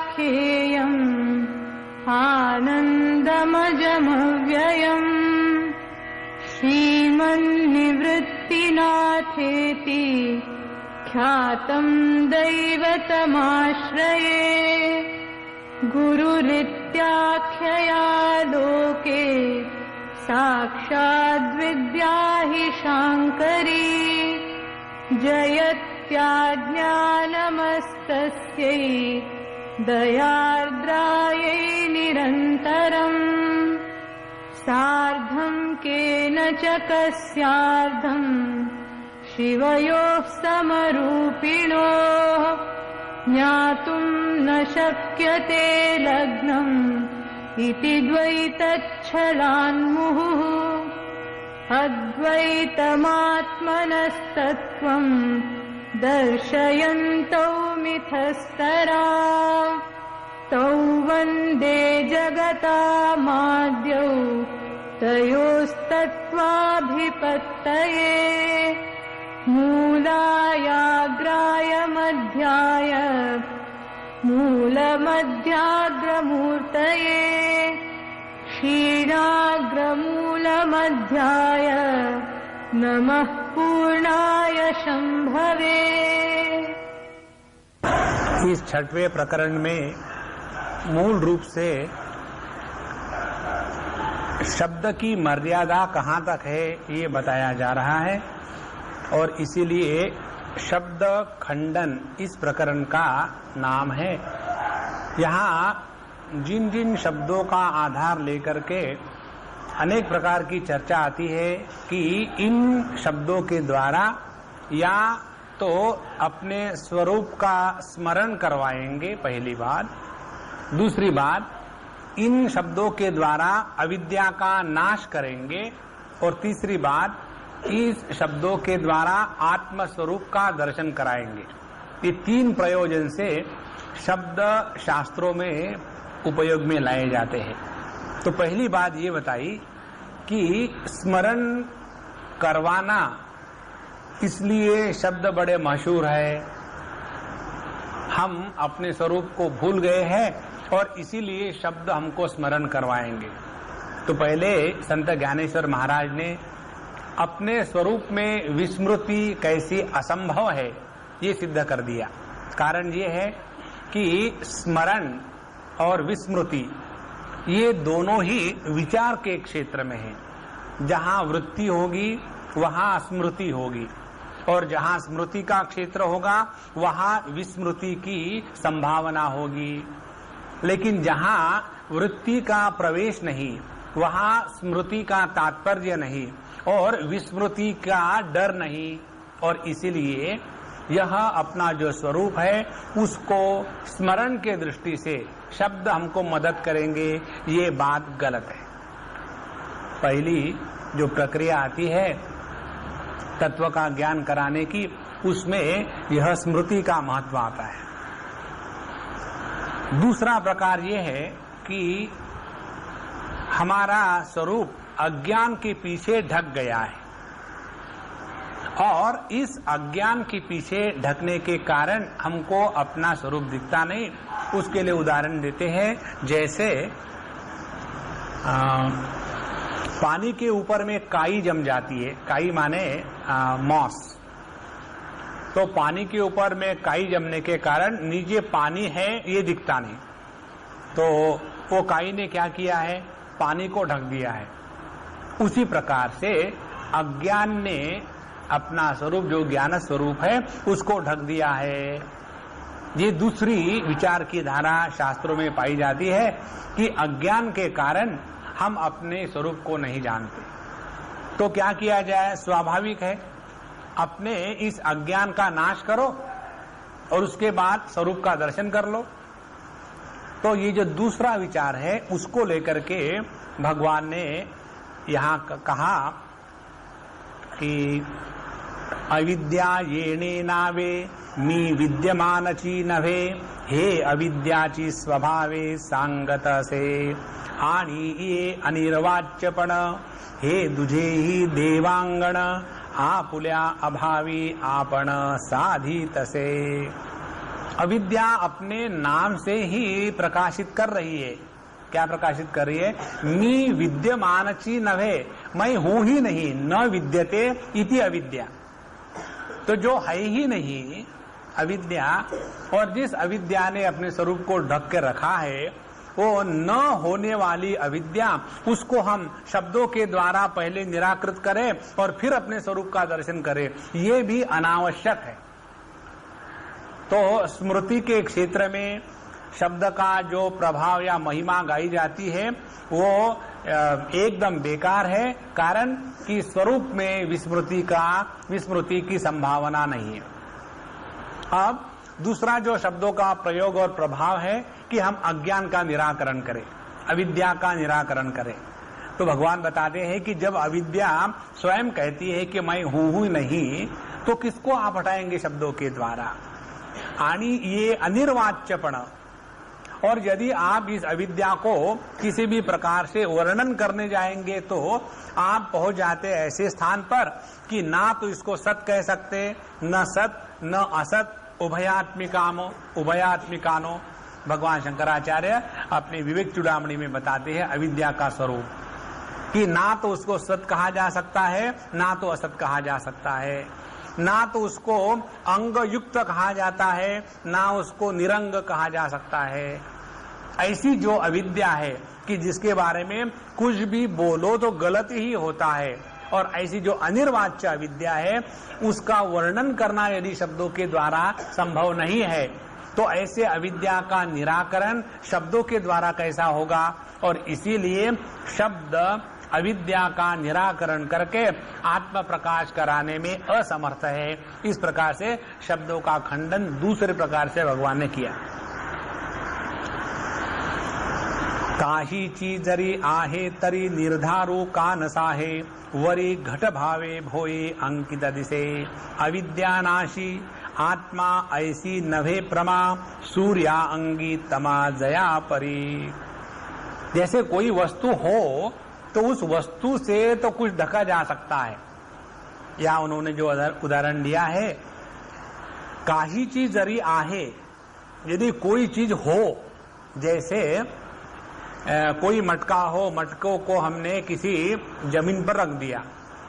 श्रीमदानन्दतीर्थाख्येयम् आनन्दमजमव्ययम् श्रीमन्निवृत्तिनाथेति ख्यातं दैवतमाश्रये गुरुरित्याख्यया लोके साक्षाद्विद्या हि शाङ्करी जयत्याज्ञानमस्तस्यै दयार्द्रायै निरन्तरम् सार्धं केन च कस्यार्धं शिवयोः समरूपिणोः ज्ञातुं न शक्यते लग्नम् इति द्वैतच्छलान्मुहुः अद्वैतमात्मनस्तत्त्वं दर्शयन्तौ मिथस्तरा तौ वन्दे जगतामाद्यौ तयोस्तत्त्वाभिपत्तये मूलायाग्राय मध्याय मूलमध्याग्रमूर्तये क्षीराग्रमूलमध्याय नमः पूर्णाय शंभवे। इस छठवें प्रकरण में मूल रूप से शब्द की मर्यादा कहाँ तक है ये बताया जा रहा है और इसीलिए शब्द खंडन इस प्रकरण का नाम है। यहाँ जिन जिन शब्दों का आधार लेकर के अनेक प्रकार की चर्चा आती है कि इन शब्दों के द्वारा या तो अपने स्वरूप का स्मरण करवाएंगे, पहली बात। दूसरी बात, इन शब्दों के द्वारा अविद्या का नाश करेंगे और तीसरी बात, इस शब्दों के द्वारा आत्म स्वरूप का दर्शन कराएंगे। ये तीन प्रयोजन से शब्द शास्त्रों में उपयोग में लाए जाते हैं। तो पहली बात ये बताई कि स्मरण करवाना, इसलिए शब्द बड़े मशहूर है। हम अपने स्वरूप को भूल गए हैं और इसीलिए शब्द हमको स्मरण करवाएंगे। तो पहले संत ज्ञानेश्वर महाराज ने अपने स्वरूप में विस्मृति कैसी असंभव है ये सिद्ध कर दिया। कारण ये है कि स्मरण और विस्मृति ये दोनों ही विचार के क्षेत्र में है। जहाँ वृत्ति होगी वहाँ स्मृति होगी और जहाँ स्मृति का क्षेत्र होगा वहाँ विस्मृति की संभावना होगी। लेकिन जहाँ वृत्ति का प्रवेश नहीं वहाँ स्मृति का तात्पर्य नहीं और विस्मृति का डर नहीं, और इसीलिए यह अपना जो स्वरूप है उसको स्मरण के दृष्टि से शब्द हमको मदद करेंगे, ये बात गलत है। पहली जो प्रक्रिया आती है तत्व का ज्ञान कराने की, उसमें यह स्मृति का महत्व आता है। दूसरा प्रकार ये है कि हमारा स्वरूप अज्ञान के पीछे ढक गया है और इस अज्ञान के पीछे ढकने के कारण हमको अपना स्वरूप दिखता नहीं। उसके लिए उदाहरण देते हैं, जैसे पानी के ऊपर में काई जम जाती है। काई माने मॉस। तो पानी के ऊपर में काई जमने के कारण नीचे पानी है ये दिखता नहीं। तो वो काई ने क्या किया है, पानी को ढक दिया है। उसी प्रकार से अज्ञान ने अपना स्वरूप जो ज्ञान स्वरूप है उसको ढक दिया है। ये दूसरी विचार की धारा शास्त्रों में पाई जाती है कि अज्ञान के कारण हम अपने स्वरूप को नहीं जानते। तो क्या किया जाए, स्वाभाविक है अपने इस अज्ञान का नाश करो और उसके बाद स्वरूप का दर्शन कर लो। तो ये जो दूसरा विचार है उसको लेकर के भगवान ने यहाँ कहा कि अविद्या येने नावे मी विद्यमानची नभे हे अविद्याची स्वभावे सांगत से आणि ये अनिर्वाच्यपण हे दुझे ही देवांगण आपुल्या अभावी आपण साधी तसे। अविद्या अपने नाम से ही प्रकाशित कर रही है। क्या प्रकाशित कर रही है? मी विद्यमानची नभे, मैं हूं ही नहीं, न विद्यते इति अविद्या। तो जो है ही नहीं अविद्या, और जिस अविद्या ने अपने स्वरूप को ढक के रखा है, वो न होने वाली अविद्या, उसको हम शब्दों के द्वारा पहले निराकृत करें और फिर अपने स्वरूप का दर्शन करें, ये भी अनावश्यक है। तो स्मृति के क्षेत्र में शब्द का जो प्रभाव या महिमा गाई जाती है वो एकदम बेकार है, कारण कि स्वरूप में विस्मृति की संभावना नहीं है। अब दूसरा जो शब्दों का प्रयोग और प्रभाव है कि हम अज्ञान का निराकरण करें, अविद्या का निराकरण करें। तो भगवान बताते हैं कि जब अविद्या स्वयं कहती है कि मैं हूं नहीं, तो किसको आप हटाएंगे शब्दों के द्वारा? आणि ये अनिर्वाच्यपण, और यदि आप इस अविद्या को किसी भी प्रकार से वर्णन करने जाएंगे तो आप पहुंच जाते ऐसे स्थान पर कि ना तो इसको सत कह सकते, न सत न असत, उभयात्मिकानो। भगवान शंकराचार्य अपने विवेक चूड़ामणि में बताते हैं अविद्या का स्वरूप, कि ना तो उसको सत कहा जा सकता है, ना तो असत कहा जा सकता है, ना तो उसको अंग युक्त कहा जाता है, ना उसको निरंग कहा जा सकता है। ऐसी जो अविद्या है कि जिसके बारे में कुछ भी बोलो तो गलत ही होता है, और ऐसी जो अनिर्वाच्य अविद्या है उसका वर्णन करना यदि शब्दों के द्वारा संभव नहीं है, तो ऐसे अविद्या का निराकरण शब्दों के द्वारा कैसा होगा? और इसीलिए शब्द अविद्या का निराकरण करके आत्म प्रकाश कराने में असमर्थ है। इस प्रकार से शब्दों का खंडन दूसरे प्रकार से भगवान ने किया। काही चीजरी आहे तरी निर्धारू का नसाहे, वरी घट भावे भोये अंकित दिसे, अविद्यानाशी आत्मा ऐसी नभे प्रमा, सूर्या अंगी तमा जया परी। जैसे कोई वस्तु हो तो उस वस्तु से तो कुछ ढका जा सकता है, या उन्होंने जो उदाहरण दिया है, काही चीज जरी आहे, यदि कोई चीज हो, जैसे कोई मटका हो, मटकों को हमने किसी जमीन पर रख दिया,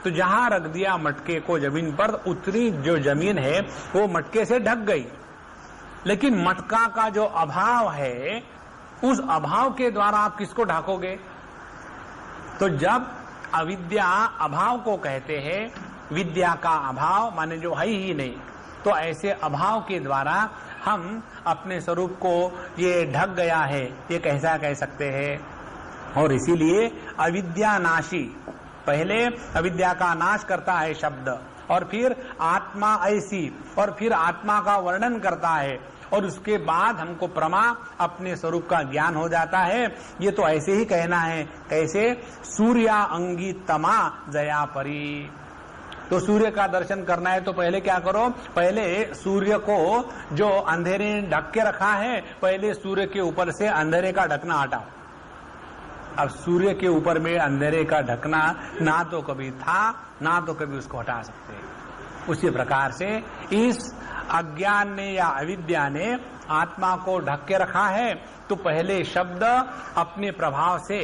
तो जहां रख दिया मटके को जमीन पर, उतनी जो जमीन है वो मटके से ढक गई। लेकिन मटका का जो अभाव है, उस अभाव के द्वारा आप किसको ढाकोगे? तो जब अविद्या अभाव को कहते हैं, विद्या का अभाव माने जो है ही नहीं, तो ऐसे अभाव के द्वारा हम अपने स्वरूप को ये ढक गया है, ये कैसा कह सकते हैं? और इसीलिए अविद्या नाशी, पहले अविद्या का नाश करता है शब्द, और फिर आत्मा ऐसी, और फिर आत्मा का वर्णन करता है, और उसके बाद हमको प्रमा अपने स्वरूप का ज्ञान हो जाता है। ये तो ऐसे ही कहना है, कैसे? सूर्या अंगी तमा जया परी। तो सूर्य का दर्शन करना है तो पहले क्या करो? पहले सूर्य को जो अंधेरे ने ढक के रखा है, पहले सूर्य के ऊपर से अंधेरे का ढकना हटाओ। अब सूर्य के ऊपर में अंधेरे का ढकना ना तो कभी था, ना तो कभी उसको हटा सकते। उसी प्रकार से इस अज्ञान ने या अविद्या ने आत्मा को ढक के रखा है, तो पहले शब्द अपने प्रभाव से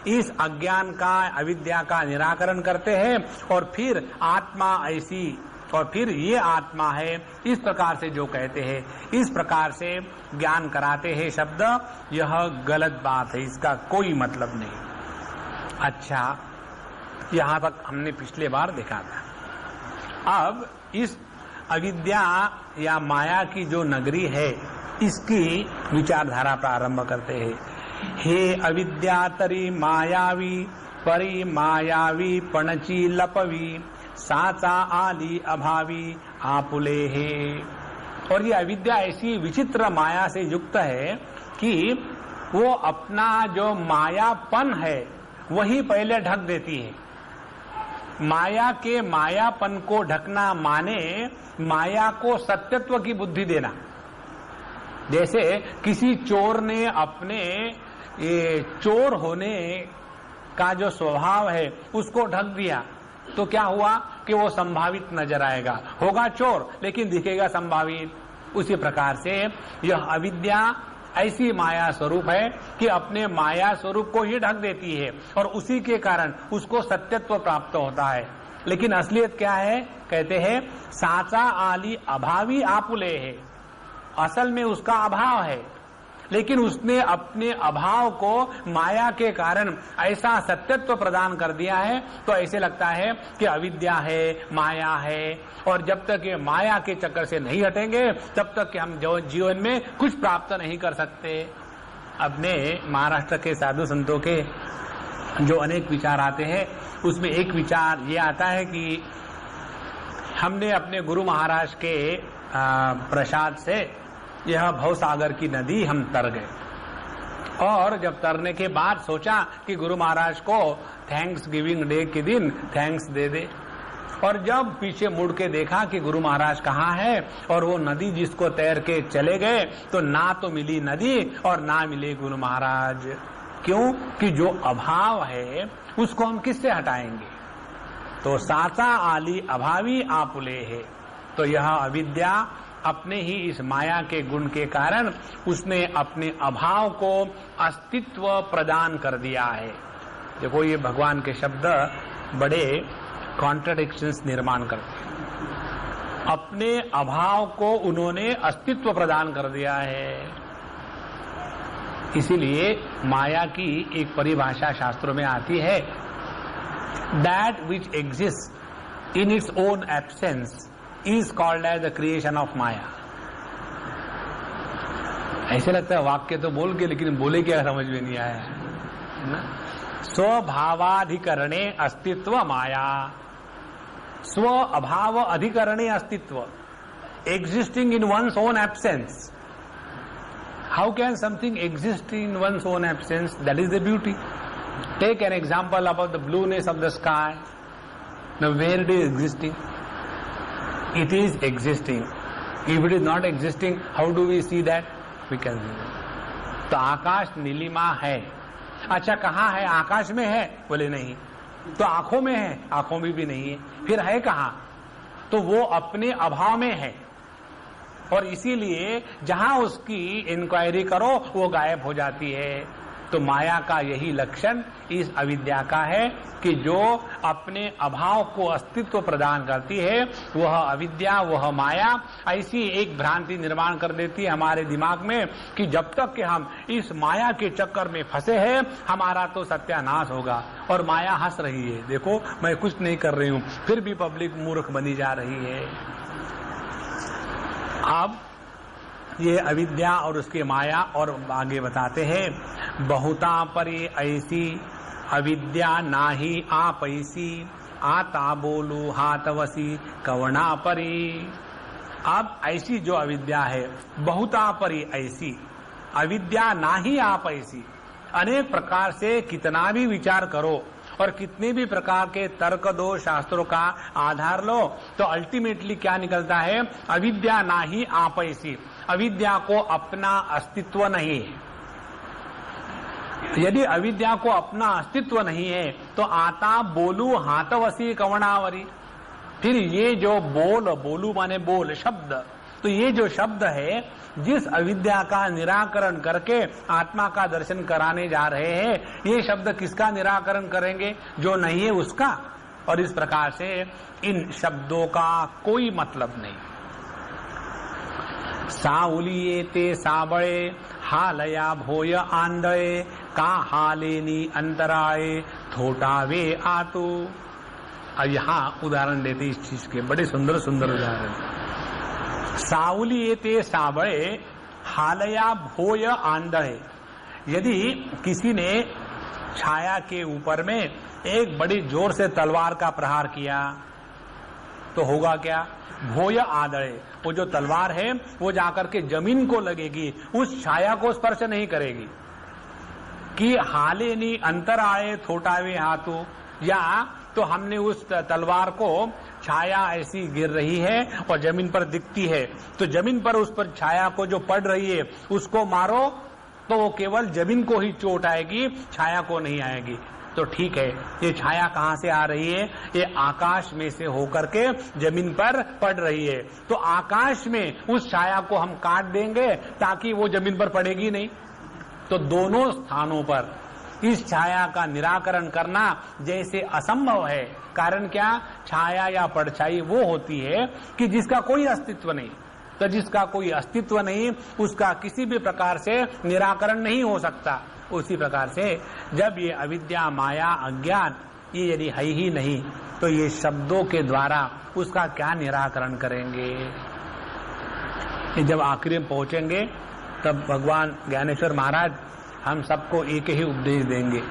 इस अज्ञान का, अविद्या का निराकरण करते हैं, और फिर आत्मा ऐसी, और फिर ये आत्मा है, इस प्रकार से जो कहते हैं, इस प्रकार से ज्ञान कराते हैं शब्द। यह गलत बात है, इसका कोई मतलब नहीं। अच्छा, यहां तक हमने पिछले बार देखा था। अब इस अविद्या या माया की जो नगरी है, इसकी विचारधारा प्रारंभ करते हैं। हे अविद्या तरी मायावी, परी मायावी पणची लपवी, साचा आली अभावी आपुले हे। और ये अविद्या ऐसी विचित्र माया से युक्त है कि वो अपना जो मायापन है वही पहले ढक देती है। माया के मायापन को ढकना माने माया को सत्यत्व की बुद्धि देना। जैसे किसी चोर ने अपने ये चोर होने का जो स्वभाव है उसको ढक दिया, तो क्या हुआ कि वो संभावित नजर आएगा, होगा चोर लेकिन दिखेगा संभावित। उसी प्रकार से यह अविद्या ऐसी माया स्वरूप है कि अपने माया स्वरूप को ही ढक देती है और उसी के कारण उसको सत्यत्व प्राप्त होता है। लेकिन असलियत क्या है? कहते हैं साचा आली अभावी आपुले है। असल में उसका अभाव है, लेकिन उसने अपने अभाव को माया के कारण ऐसा सत्यत्व प्रदान कर दिया है, तो ऐसे लगता है कि अविद्या है, माया है, और जब तक ये माया के चक्कर से नहीं हटेंगे तब तक कि हम जीवन में कुछ प्राप्त नहीं कर सकते। अपने महाराष्ट्र के साधु संतों के जो अनेक विचार आते हैं, उसमें एक विचार ये आता है कि हमने अपने गुरु महाराज के प्रसाद से यह भवसागर की नदी हम तर गए, और जब तरने के बाद सोचा कि गुरु महाराज को थैंक्स गिविंग डे के दिन थैंक्स दे दे, और जब पीछे मुड़ के देखा कि गुरु महाराज कहाँ है और वो नदी जिसको तैर के चले गए, तो ना तो मिली नदी और ना मिले गुरु महाराज। क्यों? कि जो अभाव है उसको हम किससे हटाएंगे? तो साचा आली अभावी आपुले है। तो यह अविद्या अपने ही इस माया के गुण के कारण उसने अपने अभाव को अस्तित्व प्रदान कर दिया है। देखो, ये भगवान के शब्द बड़े कॉन्ट्रडिक्शंस निर्माण करते हैं। अपने अभाव को उन्होंने अस्तित्व प्रदान कर दिया है। इसीलिए माया की एक परिभाषा शास्त्रों में आती है, that which exist in its own absence is called as the creation of maya. ऐसे लगता है वाक्य तो बोल के, लेकिन बोले क्या समझ में नहीं आया है। स्वभावाधिकरणे अस्तित्व माया, स्व अभाव अधिकरणे अस्तित्व, existing in one's own absence. How can something exist in one's own absence? That is the beauty. Take an example about the blueness of the sky. Now, where it is existing? It is existing. If it is not existing, how do we see that? We can see that. तो आकाश नीलिमा है। अच्छा, कहाँ है? आकाश में है? बोले नहीं। तो आंखों में है? आंखों में भी नहीं है। फिर है कहाँ? तो वो अपने अभाव में है, और इसीलिए जहां उसकी इंक्वायरी करो वो गायब हो जाती है। तो माया का यही लक्षण इस अविद्या का है कि जो अपने अभाव को अस्तित्व प्रदान करती है, वह अविद्या, वह माया ऐसी एक भ्रांति निर्माण कर देती है हमारे दिमाग में कि जब तक कि हम इस माया के चक्कर में फंसे हैं, हमारा तो सत्यानाश होगा। और माया हंस रही है, देखो मैं कुछ नहीं कर रही हूं, फिर भी पब्लिक मूर्ख बनी जा रही है। अब ये अविद्या और उसके माया और आगे बताते हैं, बहुता परी ऐसी अविद्या नाही आप ऐसी, आता बोलू हाथवसी कवना परी। अब ऐसी जो अविद्या है, बहुता परी ऐसी अविद्या नाही आप ऐसी, अनेक प्रकार से कितना भी विचार करो और कितने भी प्रकार के तर्क दो, शास्त्रों का आधार लो, तो अल्टीमेटली क्या निकलता है? अविद्या नाही आप ऐसी। अविद्या को अपना अस्तित्व नहीं है। यदि अविद्या को अपना अस्तित्व नहीं है तो आता बोलू हाथवसी कवणावरी। फिर ये जो बोलू माने बोल शब्द, तो ये जो शब्द है, जिस अविद्या का निराकरण करके आत्मा का दर्शन कराने जा रहे हैं, ये शब्द किसका निराकरण करेंगे? जो नहीं है उसका। और इस प्रकार से इन शब्दों का कोई मतलब नहीं। साउलिये ते साबळे हालया भोय आंधळे, का हालेनी अंतराळे थोटावे आतू। अब यहाँ उदाहरण देते इस चीज के, बड़े सुंदर सुंदर उदाहरण। सावली ते साबळे हालया भोय आंधळे। यदि किसी ने छाया के ऊपर में एक बड़ी जोर से तलवार का प्रहार किया तो होगा क्या? भोय आंधळे, वो जो तलवार है वो जाकर के जमीन को लगेगी, उस छाया को स्पर्श नहीं करेगी। कि हालेनी अंतराळे थोटावे हाथों, या तो हमने उस तलवार को, छाया ऐसी गिर रही है और जमीन पर दिखती है, तो जमीन पर उस पर छाया को जो पड़ रही है उसको मारो तो वो केवल जमीन को ही चोट आएगी, छाया को नहीं आएगी। तो ठीक है, ये छाया कहाँ से आ रही है? ये आकाश में से होकर के जमीन पर पड़ रही है। तो आकाश में उस छाया को हम काट देंगे ताकि वो जमीन पर पड़ेगी नहीं। तो दोनों स्थानों पर इस छाया का निराकरण करना जैसे असंभव है। कारण क्या? छाया या परछाई वो होती है कि जिसका कोई अस्तित्व नहीं। तो जिसका कोई अस्तित्व नहीं, उसका किसी भी प्रकार से निराकरण नहीं हो सकता। उसी प्रकार से जब ये अविद्या, माया, अज्ञान ये यदि है ही नहीं, तो ये शब्दों के द्वारा उसका क्या निराकरण करेंगे? ये जब आखिरी में पहुंचेंगे तब भगवान ज्ञानेश्वर महाराज हम सबको एक ही उपदेश देंगे।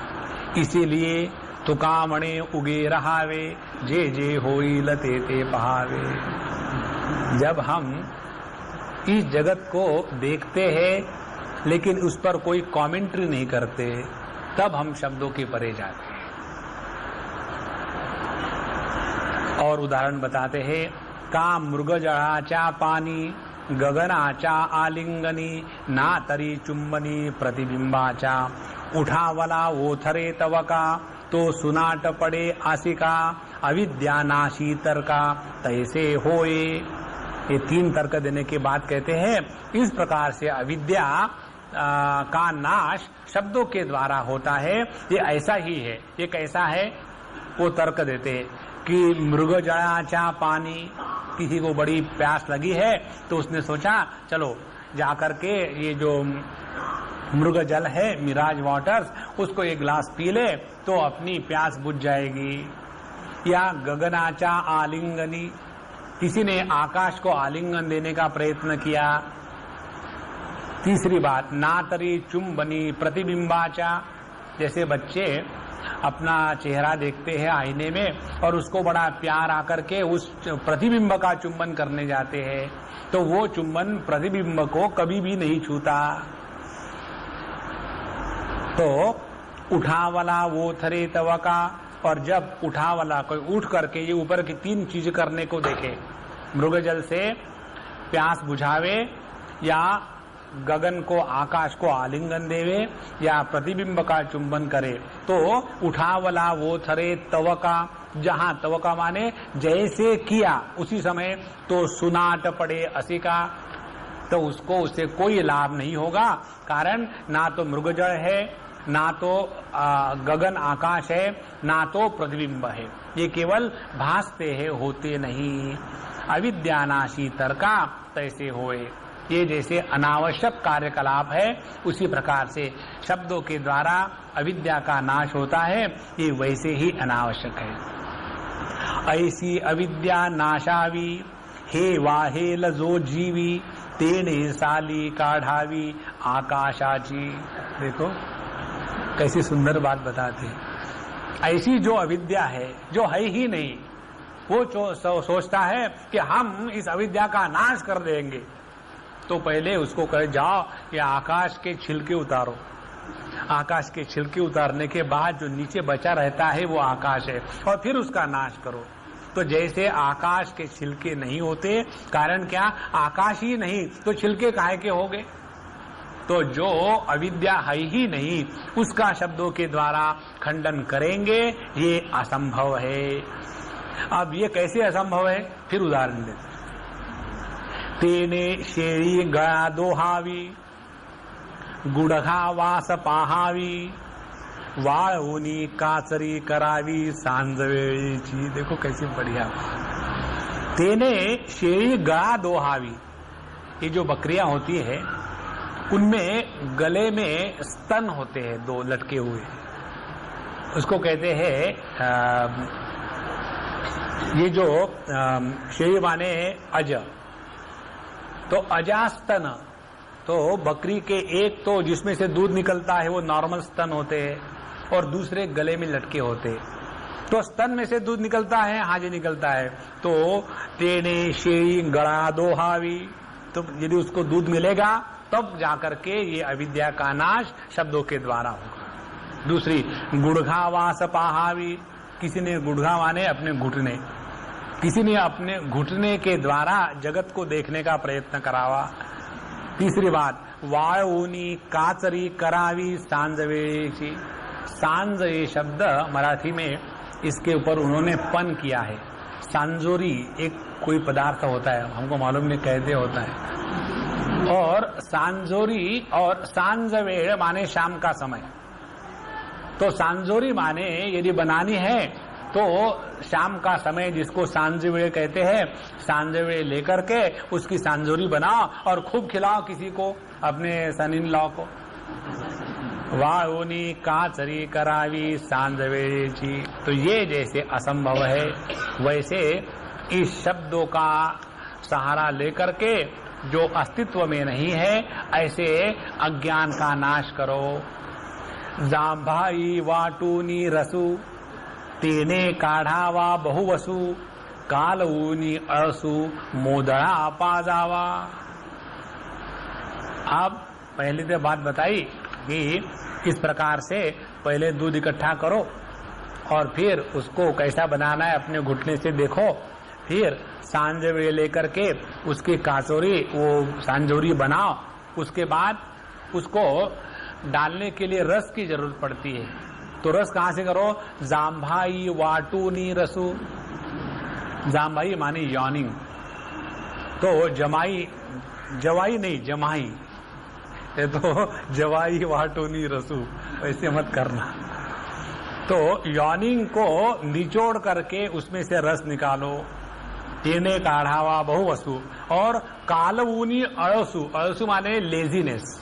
इसीलिए तुकामणे उगे रहावे, जे जे होई लते ते पहावे। जब हम इस जगत को देखते हैं लेकिन उस पर कोई कमेंट्री नहीं करते, तब हम शब्दों के परे जाते हैं। और उदाहरण बताते हैं, का मृग जड़ाचा पानी, गगनाचा आलिंगनी, ना तरी चुंबनी प्रतिबिंबाचा, उठावला ओथरे तवका, तो सुनाट पड़े आसिका, अविद्या नाशी तर्का तैसे होए। ये 3 तर्क देने के बाद कहते हैं, इस प्रकार से अविद्या का नाश शब्दों के द्वारा होता है। ये ऐसा ही है। ये कैसा है? वो तर्क देते हैं कि मृग जड़ाचा पानी, किसी को बड़ी प्यास लगी है तो उसने सोचा चलो जाकर के ये जो मृग जल है, मिराज वाटर्स, उसको एक गिलास पी ले तो अपनी प्यास बुझ जाएगी। या गगनाचा आलिंगनी, किसी ने आकाश को आलिंगन देने का प्रयत्न किया। तीसरी बात, नातरी चुंबनी प्रतिबिंबाचा, जैसे बच्चे अपना चेहरा देखते हैं आईने में और उसको बड़ा प्यार आकर के उस प्रतिबिंब का चुंबन करने जाते हैं, तो वो चुंबन प्रतिबिंब को कभी भी नहीं छूता। तो उठावला वो थरे तवका, और जब उठावला कोई उठ करके ये ऊपर की 3 चीज करने को देखे, मृग जल से प्यास बुझावे, या गगन को, आकाश को आलिंगन देवे, या प्रतिबिंब का चुंबन करे, तो उठावला वो थरे तवका, जहां तवका माने जैसे किया उसी समय, तो सुनाट पड़े असिका, तो उसको उससे कोई लाभ नहीं होगा। कारण ना तो मृगजल है, ना तो गगन आकाश है, ना तो प्रतिबिंब है। ये केवल भासते हैं, होते नहीं। अविद्यानाशी तर्का तैसे होए। ये जैसे अनावश्यक कार्यकलाप है, उसी प्रकार से शब्दों के द्वारा अविद्या का नाश होता है, ये वैसे ही अनावश्यक है। ऐसी अविद्या नाशावी, हे वाहे लजो जीवी, तेने साली काढ़ावी आकाशाची। देखो कैसी सुंदर बात बताते हैं। ऐसी जो अविद्या है, जो है ही नहीं, वो सोचता है कि हम इस अविद्या का नाश कर देंगे। तो पहले उसको कहे जाओ कि आकाश के छिलके उतारो। आकाश के छिलके उतारने के बाद जो नीचे बचा रहता है वो आकाश है, और फिर उसका नाश करो। तो जैसे आकाश के छिलके नहीं होते, कारण क्या? आकाश ही नहीं तो छिलके काहे के हो गए? तो जो अविद्या है ही नहीं, उसका शब्दों के द्वारा खंडन करेंगे, ये असंभव है। अब ये कैसे असंभव है? फिर उदाहरण देते। तेने शेरी गया दोहावी, गुड़घा वास पाहावी, वाळवुनी काचरी करावी सांजवेळीची। देखो कैसी बढ़िया। तेने शेरी गया दोहावी, ये जो बकरियां होती है उनमें गले में स्तन होते हैं, 2 लटके हुए, उसको कहते हैं ये जो शेरी माने अज, तो अजास्तन। तो बकरी के एक तो जिसमें से दूध निकलता है वो नॉर्मल स्तन होते हैं, और दूसरे गले में लटके होते हैं। तो स्तन में से दूध निकलता है, हाजी निकलता है। तो तेने शेरी गड़ा दोहावी, तो यदि उसको दूध मिलेगा तब जाकर के ये अविद्या का नाश शब्दों के द्वारा होगा। दूसरी गुड़घा वास पाहावी, किसी ने गुड़घा माने अपने घुटने, किसी ने अपने घुटने के द्वारा जगत को देखने का प्रयत्न करावा। तीसरी बात वाळवुनी काचरी करावी सांजवेळीची, सांज ये शब्द मराठी में इसके ऊपर उन्होंने पन किया है। सांजोरी एक कोई पदार्थ होता है, हमको मालूम नहीं कैसे होता है, और सांजोरी और सांजवेड़ माने शाम का समय। तो सांजोरी माने यदि बनानी है तो शाम का समय जिसको सांजवेड़ कहते हैं, सांजवेड़ लेकर के उसकी सांजोरी बनाओ और खूब खिलाओ किसी को, अपने सन इन लॉ को। वाळूनी काचरी करावी सांजवेळेची। तो ये जैसे असंभव है, वैसे इस शब्दों का सहारा लेकर के जो अस्तित्व में नहीं है, ऐसे अज्ञान का नाश करो। जांभाई वाटूनी रसू, तेने काढावा बहुवसू, कालऊनी अळसू, मोदळा पाजावा। अब पहले तो बात बताई कि किस प्रकार से पहले दूध इकट्ठा करो और फिर उसको कैसा बनाना है अपने घुटने से देखो, फिर सांजवेळे लेकर के उसकी काचोरी वो सांजोरी बनाओ। उसके बाद उसको डालने के लिए रस की जरूरत पड़ती है। तो रस कहाँ से करो? जांभाई वाटूनी रसू। जांभाई माने यॉनिंग, तो जमाई, जवाई नहीं जमाई, ये तो जवाई वाटूनी रसू, ऐसे मत करना। तो यॉनिंग को निचोड़ करके उसमें से रस निकालो। तेने काढ़ावा बहुवसु, और कालऊनी अळसू, अळसू माने लेजीनेस,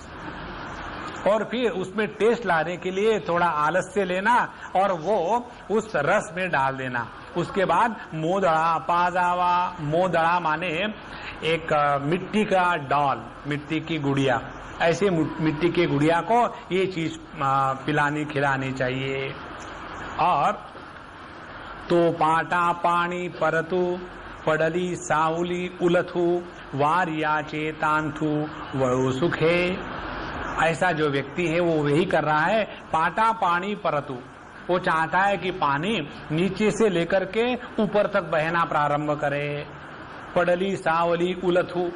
और फिर उसमें टेस्ट लाने के लिए थोड़ा आलस्य लेना और वो उस रस में डाल देना। उसके बाद मोदड़ा पाजावा। मोदड़ा माने एक मिट्टी का डॉल, मिट्टी की गुड़िया, ऐसे मिट्टी की गुड़िया को ये चीज पिलानी खिलानी चाहिए। और तो पाटा पाणी परतू, पडली सावली उलथू, वारियाचे तांथू वळू सुखे। ऐसा जो व्यक्ति है वो वही कर रहा है। पाटा पानी परतू, वो चाहता है कि पानी नीचे से लेकर के ऊपर तक बहना प्रारंभ करे। पडली सावली उलथू,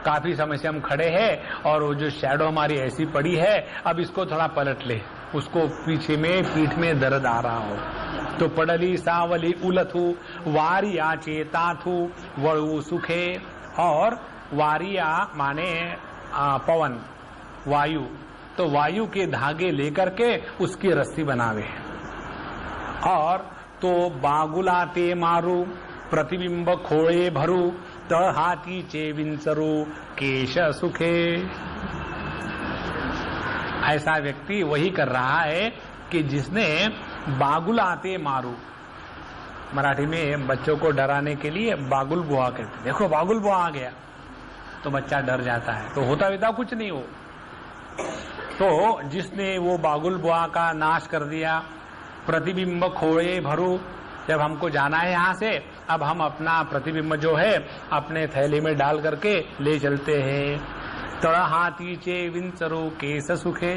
काफी समय से हम खड़े हैं और वो जो शैडो हमारी ऐसी पड़ी है, अब इसको थोड़ा पलट ले, उसको पीछे में पीठ में दर्द आ रहा हो। तो पडली सावली उलथू, वारिया चेताथू वळू सुखे। और वारिया माने पवन, वायु, तो वायु के धागे लेकर के उसकी रस्सी बनावे। और तो बागुलाते मारू, प्रतिबिंब खोळे भरू, तळहातीचे विंचरू केश सुखे। ऐसा व्यक्ति वही कर रहा है कि जिसने बागुलाते मारू, मराठी में बच्चों को डराने के लिए बागुल बुआ कहते, देखो बागुल बुआ आ गया, तो बच्चा डर जाता है, तो होता विता कुछ नहीं हो। तो जिसने वो बागुल बुआ का नाश कर दिया। प्रतिबिंब खोए भरू, जब हमको जाना है यहाँ से, अब हम अपना प्रतिबिंब जो है अपने थैली में डाल करके ले चलते हैं। तळहातीचे विंचरू केस सुखे,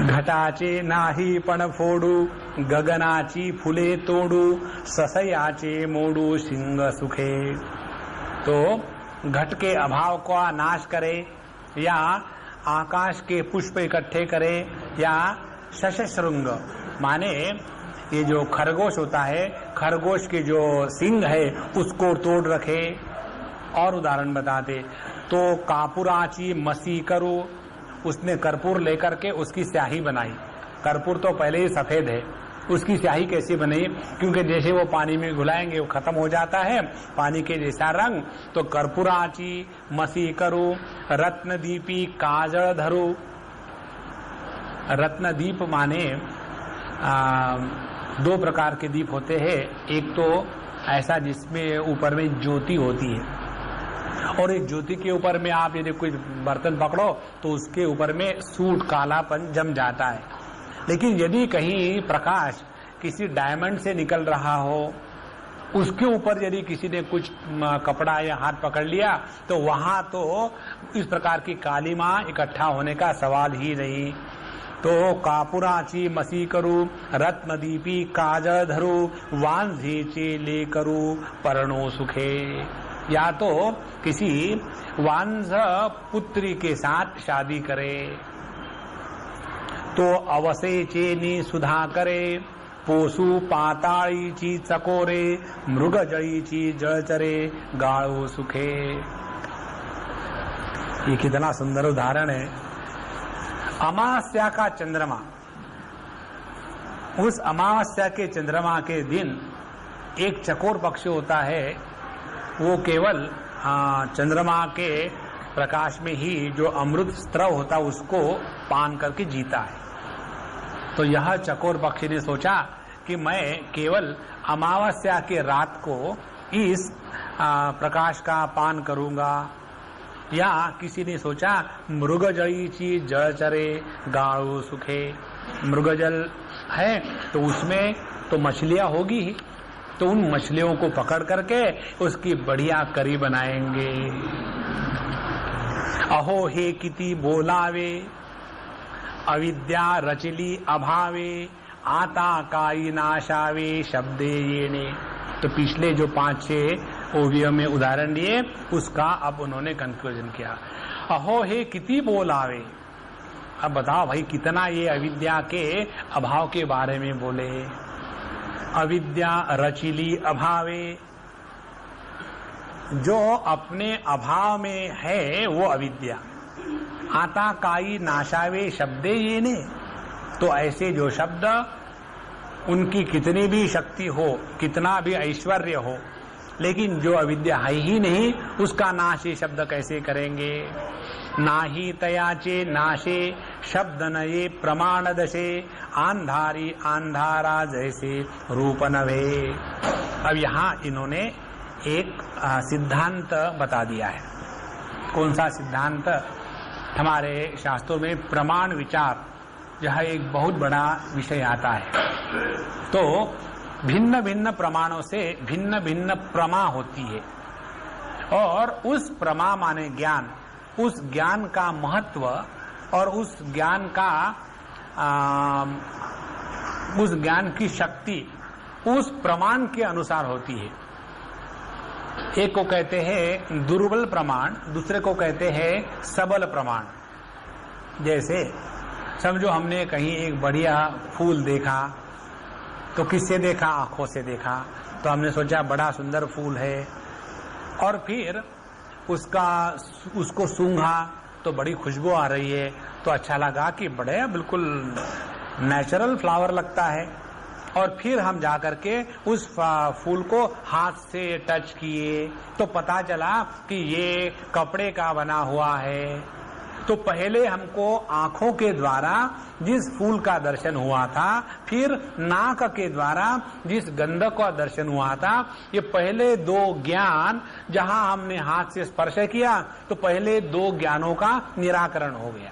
घटाचे नाही पण फोडू, गगनाची फुले तोडू, ससयाचे मोडू शिंग सुखे। तो घट के अभाव का नाश करे, या आकाश के पुष्प इकट्ठे करे, या शशशृंग माने ये जो खरगोश होता है, खरगोश के जो सिंग है उसको तोड़ रखे। और उदाहरण बताते, तो कापुराची मसी करो, उसने कर्पूर लेकर के उसकी स्याही बनाई। कर्पूर तो पहले ही सफेद है, उसकी स्याही कैसी बनी? क्योंकि जैसे वो पानी में घुलाएंगे वो खत्म हो जाता है पानी के जैसा रंग। तो कर्पूराची मसी करो, रत्नदीपी काजल धरो। रत्नदीप माने दो प्रकार के दीप होते हैं। एक तो ऐसा जिसमें ऊपर में ज्योति होती है, और एक ज्योति के ऊपर में आप यदि कोई बर्तन पकड़ो तो उसके ऊपर में सूट कालापन जम जाता है। लेकिन यदि कहीं प्रकाश किसी डायमंड से निकल रहा हो, उसके ऊपर यदि किसी ने कुछ कपड़ा या हाथ पकड़ लिया तो वहां तो इस प्रकार की कालीमा इकट्ठा होने का सवाल ही नहीं। तो कापुराची मसी करू, रत्नदीपी काजल धरू, वांझेचे ले करू पर्णो सुखे। या तो किसी वांझ पुत्री के साथ शादी करे। तो अवसेचेनी सुधा करे, पोसु पाताळीची चकोरे, मृग जळीची जळचरे, गाळो सुखे। ये कितना सुंदर उदाहरण है। अमावस्या का चंद्रमा, उस अमावस्या के चंद्रमा के दिन एक चकोर पक्षी होता है, वो केवल चंद्रमा के प्रकाश में ही जो अमृत स्त्रव होता है उसको पान करके जीता है। तो यह चकोर पक्षी ने सोचा कि मैं केवल अमावस्या के रात को इस प्रकाश का पान करूंगा। या किसी ने सोचा मृगजळीची जळचरे गाळो सुखे, मृगजल है तो उसमें तो मछलियां होगी ही, तो उन मछलियों को पकड़ करके उसकी बढ़िया करी बनाएंगे। अहो हे किती बोलावे, अविद्या रचिली अभावे, आता काई नाशावे शब्दे येणे। तो पिछले जो 5-6 ओवियों में उदाहरण दिए उसका अब उन्होंने कंक्लूजन किया। अहो हे किती बोलावे, अब बताओ भाई कितना ये अविद्या के अभाव के बारे में बोले। अविद्या रचिली अभावे, जो अपने अभाव में है वो अविद्या। आता काई नाशावे शब्दे ये ने, तो ऐसे जो शब्द उनकी कितनी भी शक्ति हो, कितना भी ऐश्वर्य हो, लेकिन जो अविद्या है ही नहीं उसका नाश ये शब्द कैसे करेंगे। नाही तयाचे नाशे शब्द नये प्रमाण दशे, आंधारी आंधारा जैसे रूप नभे। अब यहाँ इन्होंने एक सिद्धांत बता दिया है। कौन सा सिद्धांत? हमारे शास्त्रों में प्रमाण विचार यह एक बहुत बड़ा विषय आता है। तो भिन्न भिन्न प्रमाणों से भिन्न भिन्न प्रमा होती है, और उस प्रमा माने ज्ञान, उस ज्ञान का महत्व और उस ज्ञान का उस ज्ञान की शक्ति उस प्रमाण के अनुसार होती है। एक को कहते हैं दुर्बल प्रमाण, दूसरे को कहते हैं सबल प्रमाण। जैसे समझो हमने कहीं एक बढ़िया फूल देखा, तो किससे देखा? आंखों से देखा। तो हमने सोचा बड़ा सुंदर फूल है, और फिर उसको सूंघा तो बड़ी खुशबू आ रही है, तो अच्छा लगा कि बड़े बिल्कुल नेचुरल फ्लावर लगता है। और फिर हम जाकर के उस फूल को हाथ से टच किए तो पता चला कि ये कपड़े का बना हुआ है। तो पहले हमको आंखों के द्वारा जिस फूल का दर्शन हुआ था, फिर नाक के द्वारा जिस गंध का दर्शन हुआ था, ये पहले दो ज्ञान जहां हमने हाथ से स्पर्श किया तो पहले दो ज्ञानों का निराकरण हो गया।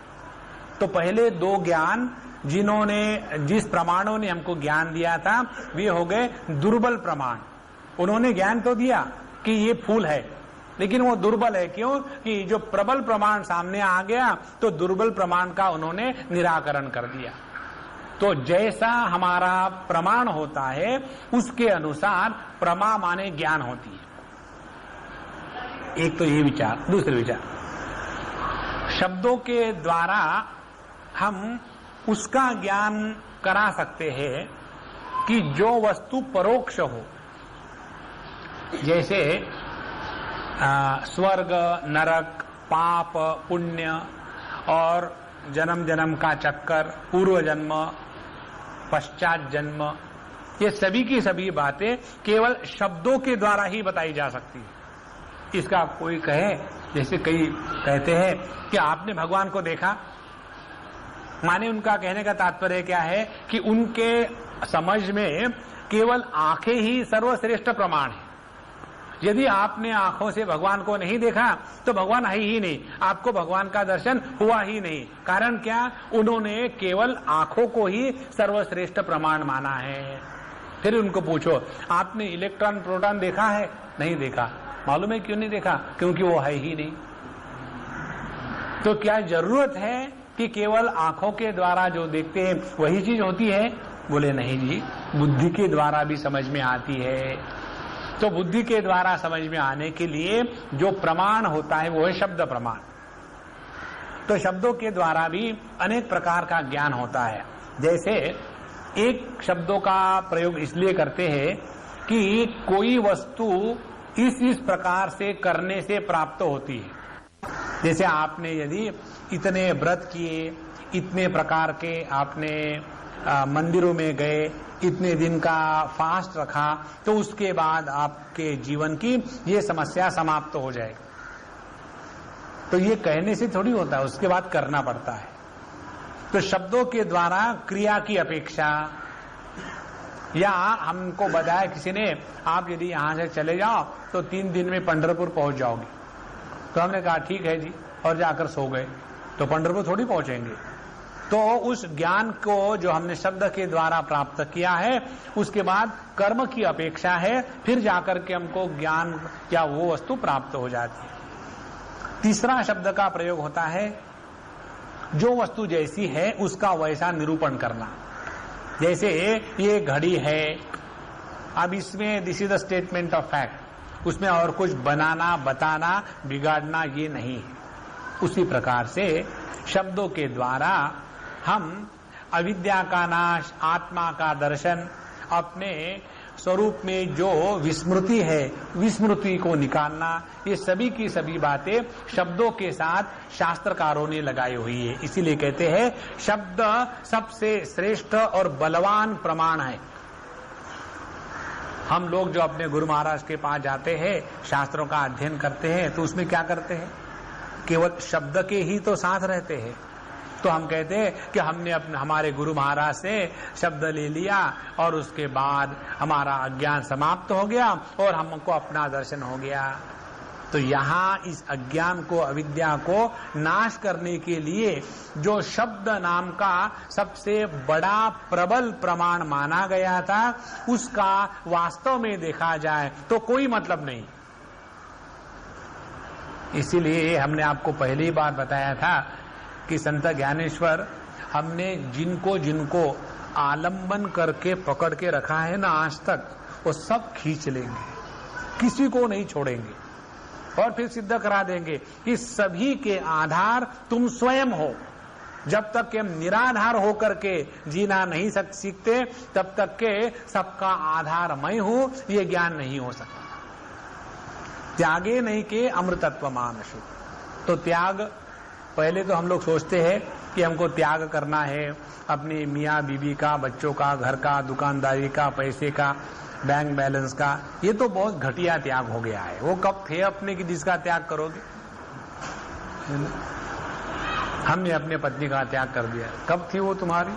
तो पहले दो ज्ञान जिस प्रमाणों ने हमको ज्ञान दिया था वे हो गए दुर्बल प्रमाण। उन्होंने ज्ञान तो दिया कि ये फूल है, लेकिन वो दुर्बल है। क्यों? कि जो प्रबल प्रमाण सामने आ गया तो दुर्बल प्रमाण का उन्होंने निराकरण कर दिया। तो जैसा हमारा प्रमाण होता है उसके अनुसार प्रमा माने ज्ञान होती है। एक तो ये विचार। दूसरे विचार, शब्दों के द्वारा हम उसका ज्ञान करा सकते हैं कि जो वस्तु परोक्ष हो, जैसे स्वर्ग, नरक, पाप, पुण्य और जन्म जन्म का चक्कर, पूर्व जन्म, पश्चात जन्म, ये सभी की सभी बातें केवल शब्दों के द्वारा ही बताई जा सकती है। इसका कोई कहे, जैसे कई कहते हैं कि आपने भगवान को देखा, माने उनका कहने का तात्पर्य क्या है कि उनके समझ में केवल आंखें ही सर्वश्रेष्ठ प्रमाण है। यदि आपने आंखों से भगवान को नहीं देखा तो भगवान है ही नहीं, आपको भगवान का दर्शन हुआ ही नहीं। कारण क्या? उन्होंने केवल आंखों को ही सर्वश्रेष्ठ प्रमाण माना है। फिर उनको पूछो आपने इलेक्ट्रॉन प्रोटॉन देखा है? नहीं देखा। मालूम है क्यों नहीं देखा? क्योंकि वो है ही नहीं। तो क्या जरूरत है कि केवल आंखों के द्वारा जो देखते हैं वही चीज होती है? बोले नहीं जी, बुद्धि के द्वारा भी समझ में आती है। तो बुद्धि के द्वारा समझ में आने के लिए जो प्रमाण होता है वो है शब्द प्रमाण। तो शब्दों के द्वारा भी अनेक प्रकार का ज्ञान होता है। जैसे एक शब्दों का प्रयोग इसलिए करते हैं कि कोई वस्तु इस प्रकार से करने से प्राप्त होती है। जैसे आपने यदि इतने व्रत किए, इतने प्रकार के आपने मंदिरों में गए, इतने दिन का फास्ट रखा, तो उसके बाद आपके जीवन की ये समस्या समाप्त हो जाएगी। तो ये कहने से थोड़ी होता है, उसके बाद करना पड़ता है। तो शब्दों के द्वारा क्रिया की अपेक्षा, या हमको बताया किसी ने, आप यदि यहां से चले जाओ तो 3 दिन में पंढरपुर पहुंच जाओगे। तो हमने कहा ठीक है जी, और जाकर सो गए, तो पंढरपुर थोड़ी पहुंचेंगे। तो उस ज्ञान को जो हमने शब्द के द्वारा प्राप्त किया है, उसके बाद कर्म की अपेक्षा है, फिर जाकर के हमको ज्ञान या वो वस्तु प्राप्त हो जाती है। तीसरा शब्द का प्रयोग होता है जो वस्तु जैसी है उसका वैसा निरूपण करना। जैसे ये घड़ी है, अब इसमें this is the statement of fact, उसमें और कुछ बनाना, बताना, बिगाड़ना ये नहीं है। उसी प्रकार से शब्दों के द्वारा हम अविद्या का नाश, आत्मा का दर्शन, अपने स्वरूप में जो विस्मृति है, विस्मृति को निकालना, ये सभी की सभी बातें शब्दों के साथ शास्त्रकारों ने लगाई हुई है। इसीलिए कहते हैं शब्द सबसे श्रेष्ठ और बलवान प्रमाण है। हम लोग जो अपने गुरु महाराज के पास जाते हैं, शास्त्रों का अध्ययन करते हैं, तो उसमें क्या करते हैं? केवल शब्द के ही तो साथ रहते हैं। तो हम कहते हैं कि हमने अपने हमारे गुरु महाराज से शब्द ले लिया और उसके बाद हमारा अज्ञान समाप्त हो गया और हमको अपना दर्शन हो गया। तो यहाँ इस अज्ञान को, अविद्या को नाश करने के लिए जो शब्द नाम का सबसे बड़ा प्रबल प्रमाण माना गया था, उसका वास्तव में देखा जाए तो कोई मतलब नहीं। इसीलिए हमने आपको पहली बार बताया था कि संत ज्ञानेश्वर हमने जिनको जिनको आलंबन करके पकड़ के रखा है ना आज तक, वो सब खींच लेंगे, किसी को नहीं छोड़ेंगे और फिर सिद्ध करा देंगे कि सभी के आधार तुम स्वयं हो। जब तक कि हम निराधार होकर के जीना नहीं सीखते, तब तक के सबका आधार मैं हूं, ये ज्ञान नहीं हो सकता। त्यागे नहीं के अमृतत्व मानसु। तो त्याग, पहले तो हम लोग सोचते हैं कि हमको त्याग करना है अपनी मियाँ बीबी का, बच्चों का, घर का, दुकानदारी का, पैसे का, बैंक बैलेंस का। ये तो बहुत घटिया त्याग हो गया है। वो कब थे अपने कि जिसका त्याग करोगे? हमने अपने पत्नी का त्याग कर दिया, कब थी वो तुम्हारी?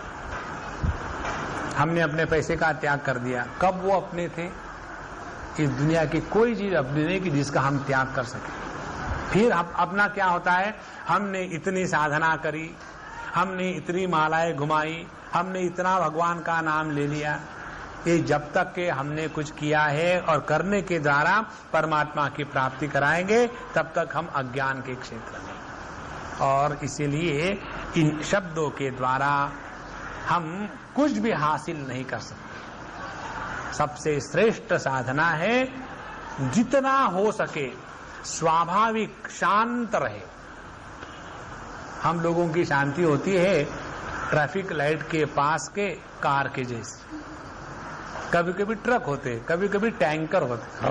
हमने अपने पैसे का त्याग कर दिया, कब वो अपने थे? इस दुनिया की कोई चीज अपनी नहीं कि जिसका हम त्याग कर सके। फिर अपना क्या होता है? हमने इतनी साधना करी, हमने इतनी मालाएं घुमाई, हमने इतना भगवान का नाम ले लिया। ये जब तक के हमने कुछ किया है और करने के द्वारा परमात्मा की प्राप्ति कराएंगे, तब तक हम अज्ञान के क्षेत्र में। और इसीलिए इन शब्दों के द्वारा हम कुछ भी हासिल नहीं कर सकते। सबसे श्रेष्ठ साधना है जितना हो सके स्वाभाविक शांत रहे। हम लोगों की शांति होती है ट्रैफिक लाइट के पास के कार के जैसी। कभी कभी ट्रक होते, कभी कभी टैंकर होते,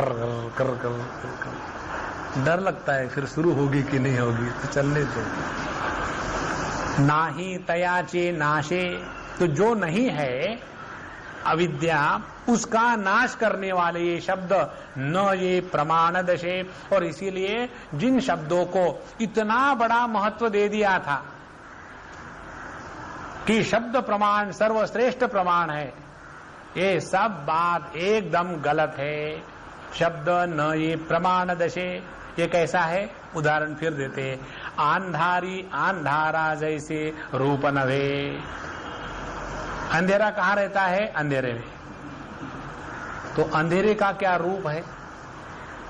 डर लगता है फिर शुरू होगी कि नहीं होगी, तो चलने दो। नाही तयाचे नाशे, तो जो नहीं है अविद्या, उसका नाश करने वाले ये शब्द न ये प्रमाण दशे। और इसीलिए जिन शब्दों को इतना बड़ा महत्व दे दिया था कि शब्द प्रमाण सर्वश्रेष्ठ प्रमाण है, ये सब बात एकदम गलत है। शब्द न ये प्रमाण दशे, ये कैसा है? उदाहरण फिर देते हैं। आंधारी आंधारा जैसे रूप नवे। अंधेरा कहाँ रहता है? अंधेरे में। तो अंधेरे का क्या रूप है?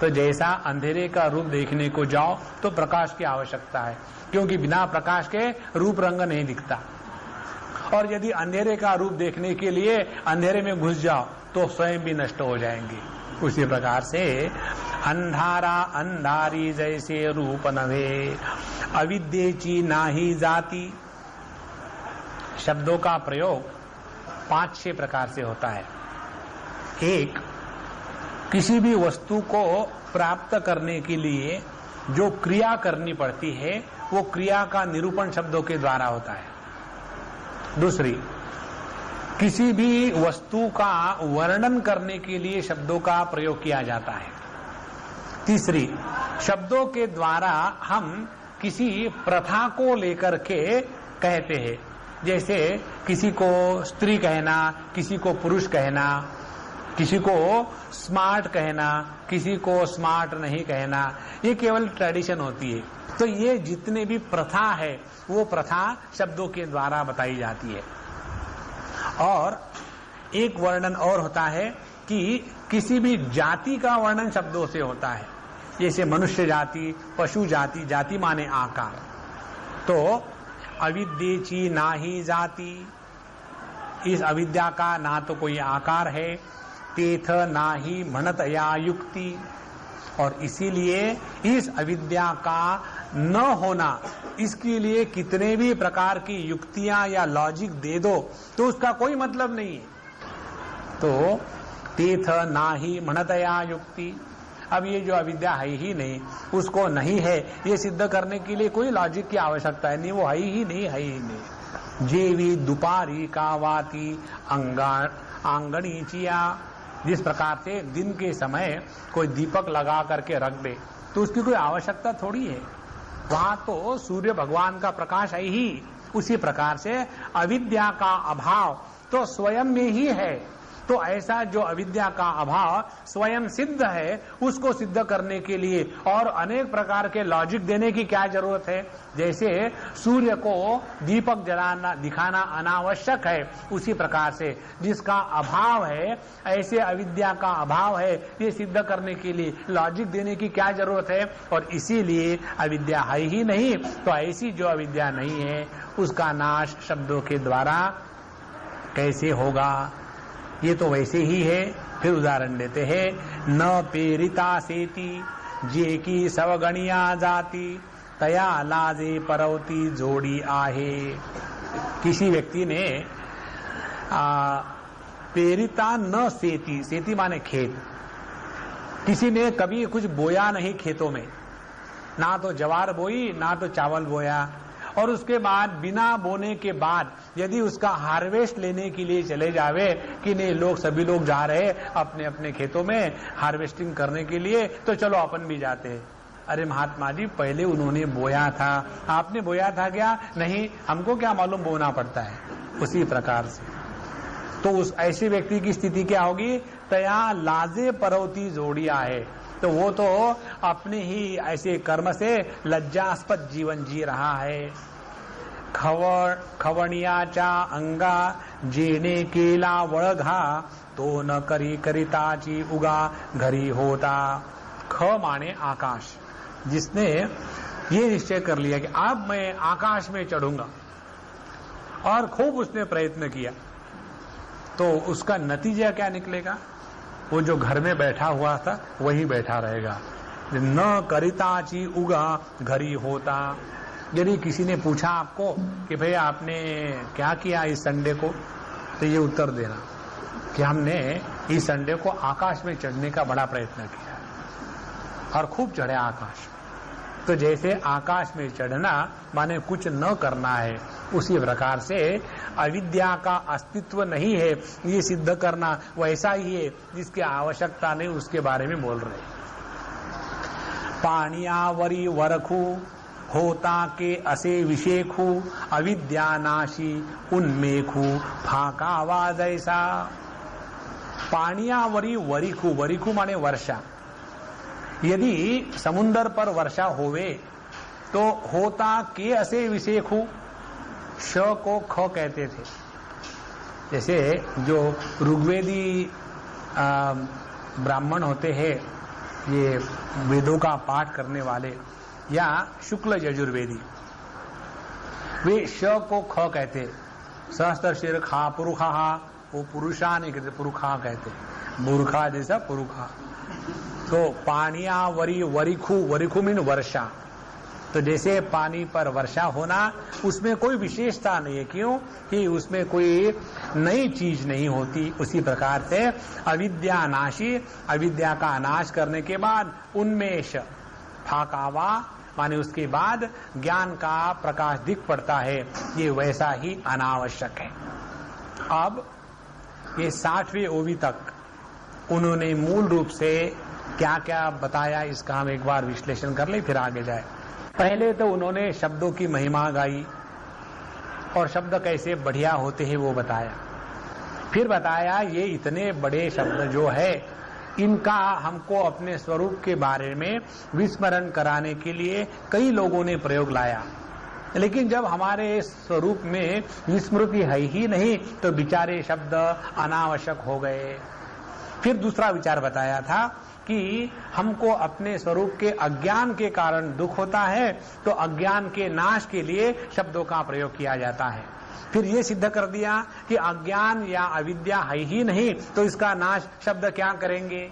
तो जैसा अंधेरे का रूप देखने को जाओ तो प्रकाश की आवश्यकता है, क्योंकि बिना प्रकाश के रूप रंग नहीं दिखता। और यदि अंधेरे का रूप देखने के लिए अंधेरे में घुस जाओ तो स्वयं भी नष्ट हो जाएंगे। उसी प्रकार से अंधारा अंधारी जैसे रूप नवे। अविद्येची नाही जाति। शब्दों का प्रयोग 5-6 प्रकार से होता है। एक, किसी भी वस्तु को प्राप्त करने के लिए जो क्रिया करनी पड़ती है वो क्रिया का निरूपण शब्दों के द्वारा होता है। दूसरी, किसी भी वस्तु का वर्णन करने के लिए शब्दों का प्रयोग किया जाता है। तीसरी, शब्दों के द्वारा हम किसी प्रथा को लेकर के कहते हैं, जैसे किसी को स्त्री कहना, किसी को पुरुष कहना, किसी को स्मार्ट कहना, किसी को स्मार्ट नहीं कहना, ये केवल ट्रेडिशन होती है। तो ये जितने भी प्रथा है वो प्रथा शब्दों के द्वारा बताई जाती है। और एक वर्णन और होता है कि किसी भी जाति का वर्णन शब्दों से होता है, जैसे मनुष्य जाति, पशु जाति, जाति माने आकार। तो अविद्येची नाही जाति, इस अविद्या का ना तो कोई आकार है, तेथ नाही म्हणतया युक्ति, और इसीलिए इस अविद्या का न होना, इसके लिए कितने भी प्रकार की युक्तियां या लॉजिक दे दो तो उसका कोई मतलब नहीं है। तो तेथ नाही म्हणतया युक्ति, अब ये जो अविद्या है ही नहीं, उसको नहीं है ये सिद्ध करने के लिए कोई लॉजिक की आवश्यकता है नहीं, वो है ही नहीं, है ही नहीं। जेवी दुपारी का वाती आंगणी चिया, जिस प्रकार से दिन के समय कोई दीपक लगा करके रख दे तो उसकी कोई आवश्यकता थोड़ी है, वहां तो सूर्य भगवान का प्रकाश है ही। उसी प्रकार से अविद्या का अभाव तो स्वयं में ही है। तो ऐसा जो अविद्या का अभाव स्वयं सिद्ध है, उसको सिद्ध करने के लिए और अनेक प्रकार के लॉजिक देने की क्या जरूरत है। जैसे सूर्य को दीपक जलाना दिखाना अनावश्यक है, उसी प्रकार से जिसका अभाव है, ऐसे अविद्या का अभाव है, ये सिद्ध करने के लिए लॉजिक देने की क्या जरूरत है। और इसीलिए अविद्या है ही नहीं, तो ऐसी जो अविद्या नहीं है उसका नाश शब्दों के द्वारा कैसे होगा। ये तो वैसे ही है। फिर उदाहरण देते हैं, न पेरिता सेती जे की सवगणिया जाति तया लाजे परवती जोड़ी आहे। किसी व्यक्ति ने पेरिता न सेती, सेती माने खेत, किसी ने कभी कुछ बोया नहीं खेतों में, ना तो ज्वार बोई ना तो चावल बोया, और उसके बाद बिना बोने के बाद यदि उसका हार्वेस्ट लेने के लिए चले जावे कि नहीं, लोग सभी लोग जा रहे अपने अपने खेतों में हार्वेस्टिंग करने के लिए, तो चलो अपन भी जाते हैं। अरे महात्मा जी, पहले उन्होंने बोया था, आपने बोया था क्या? नहीं, हमको क्या मालूम बोना पड़ता है। उसी प्रकार से तो उस ऐसे व्यक्ति की स्थिति क्या होगी? तया लाजे परवती जोड़िया है, तो वो तो अपने ही ऐसे कर्म से लज्जास्पद जीवन जी रहा है। खवणियाचा अंगा जेने केला वळघा तो न करी करिताची उगा घरी होता। ख माने आकाश, जिसने ये निश्चय कर लिया कि अब मैं आकाश में चढ़ूंगा और खूब उसने प्रयत्न किया, तो उसका नतीजा क्या निकलेगा? वो जो घर में बैठा हुआ था वही बैठा रहेगा। न करिताची उगा घरी होता। यदि किसी ने पूछा आपको कि भाई आपने क्या किया इस संडे को, तो ये उत्तर देना कि हमने इस संडे को आकाश में चढ़ने का बड़ा प्रयत्न किया और खूब चढ़े आकाश। तो जैसे आकाश में चढ़ना माने कुछ न करना है, उसी प्रकार से अविद्या का अस्तित्व नहीं है ये सिद्ध करना वैसा ही है जिसकी आवश्यकता नहीं, उसके बारे में बोल रहे। पाणियावरी वरखू होता के असे विशेखू अविद्या नाशी उन्मेखू फाका आवाज ऐसा। पाणियावरी वरिखू, वरिखू माने वर्षा। यदि समुन्दर पर वर्षा होवे तो होता के असे विशेखू, श को ख कहते थे। जैसे जो ऋग्वेदी ब्राह्मण होते हैं, ये वेदों का पाठ करने वाले, या शुक्ल यजुर्वेदी, वे श को ख कहते। सहस्त्र शीर खा पुरुखा, वो पुरुषा नहीं कहते, पुरुखा कहते, मूर्खा जैसा पुरुखा। तो पाणिया वरी वरिखू, वरिखू मीन वर्षा, तो जैसे पानी पर वर्षा होना, उसमें कोई विशेषता नहीं है, क्यों कि उसमें कोई नई चीज नहीं होती। उसी प्रकार से अविद्या नाशी, अविद्या का नाश करने के बाद उन्मेष फाकावा माने उसके बाद ज्ञान का प्रकाश दिख पड़ता है, ये वैसा ही अनावश्यक है। अब ये 60वें ओवी तक उन्होंने मूल रूप से क्या क्या बताया, इसका हम एक बार विश्लेषण कर ले, फिर आगे जाए। पहले तो उन्होंने शब्दों की महिमा गाई और शब्द कैसे बढ़िया होते हैं वो बताया। फिर बताया ये इतने बड़े शब्द जो है, इनका हमको अपने स्वरूप के बारे में विस्मरण कराने के लिए कई लोगों ने प्रयोग लाया, लेकिन जब हमारे स्वरूप में विस्मृति है ही नहीं तो बेचारे शब्द अनावश्यक हो गए। फिर दूसरा विचार बताया था कि हमको अपने स्वरूप के अज्ञान के कारण दुख होता है, तो अज्ञान के नाश के लिए शब्दों का प्रयोग किया जाता है। फिर ये सिद्ध कर दिया कि अज्ञान या अविद्या है ही नहीं, तो इसका नाश शब्द क्या करेंगे।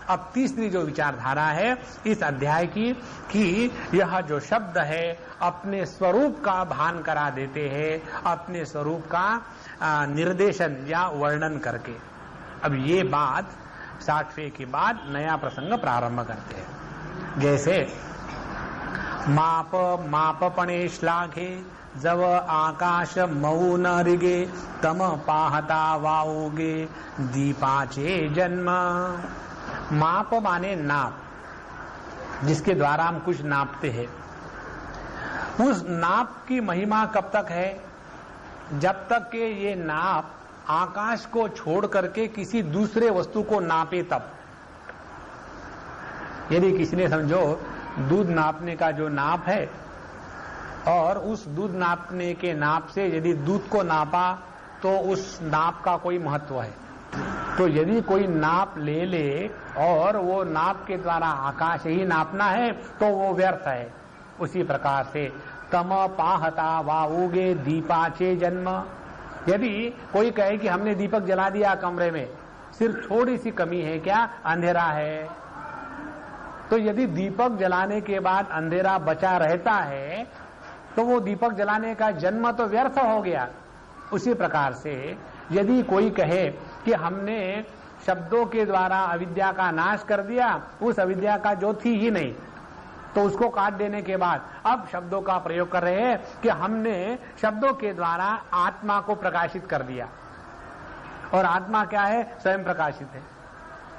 अब तीसरी जो विचारधारा है इस अध्याय की, कि यह जो शब्द है अपने स्वरूप का भान करा देते हैं, अपने स्वरूप का निर्देशन या वर्णन करके। अब ये बात 60वें के बाद नया प्रसंग प्रारंभ करते हैं। जैसे माप मापपणे श्लाघे जव आकाश मऊ न रिगे तम पाहता वाओगे दीपाचे जन्म। माप माने नाप, जिसके द्वारा हम कुछ नापते हैं। उस नाप की महिमा कब तक है, जब तक के ये नाप आकाश को छोड़ करके किसी दूसरे वस्तु को नापे तब। यदि किसी ने समझो दूध नापने का जो नाप है और उस दूध नापने के नाप से यदि दूध को नापा तो उस नाप का कोई महत्व है। तो यदि कोई नाप ले ले और वो नाप के द्वारा आकाश ही नापना है तो वो व्यर्थ है। उसी प्रकार से तम पाहता वाओगे दीपाचे जन्म। यदि कोई कहे कि हमने दीपक जला दिया कमरे में, सिर्फ थोड़ी सी कमी है, क्या अंधेरा है, तो यदि दीपक जलाने के बाद अंधेरा बचा रहता है तो वो दीपक जलाने का जन्म तो व्यर्थ हो गया। उसी प्रकार से यदि कोई कहे कि हमने शब्दों के द्वारा अविद्या का नाश कर दिया, उस अविद्या का जो थी ही नहीं, तो उसको काट देने के बाद अब शब्दों का प्रयोग कर रहे हैं कि हमने शब्दों के द्वारा आत्मा को प्रकाशित कर दिया। और आत्मा क्या है, स्वयं प्रकाशित है।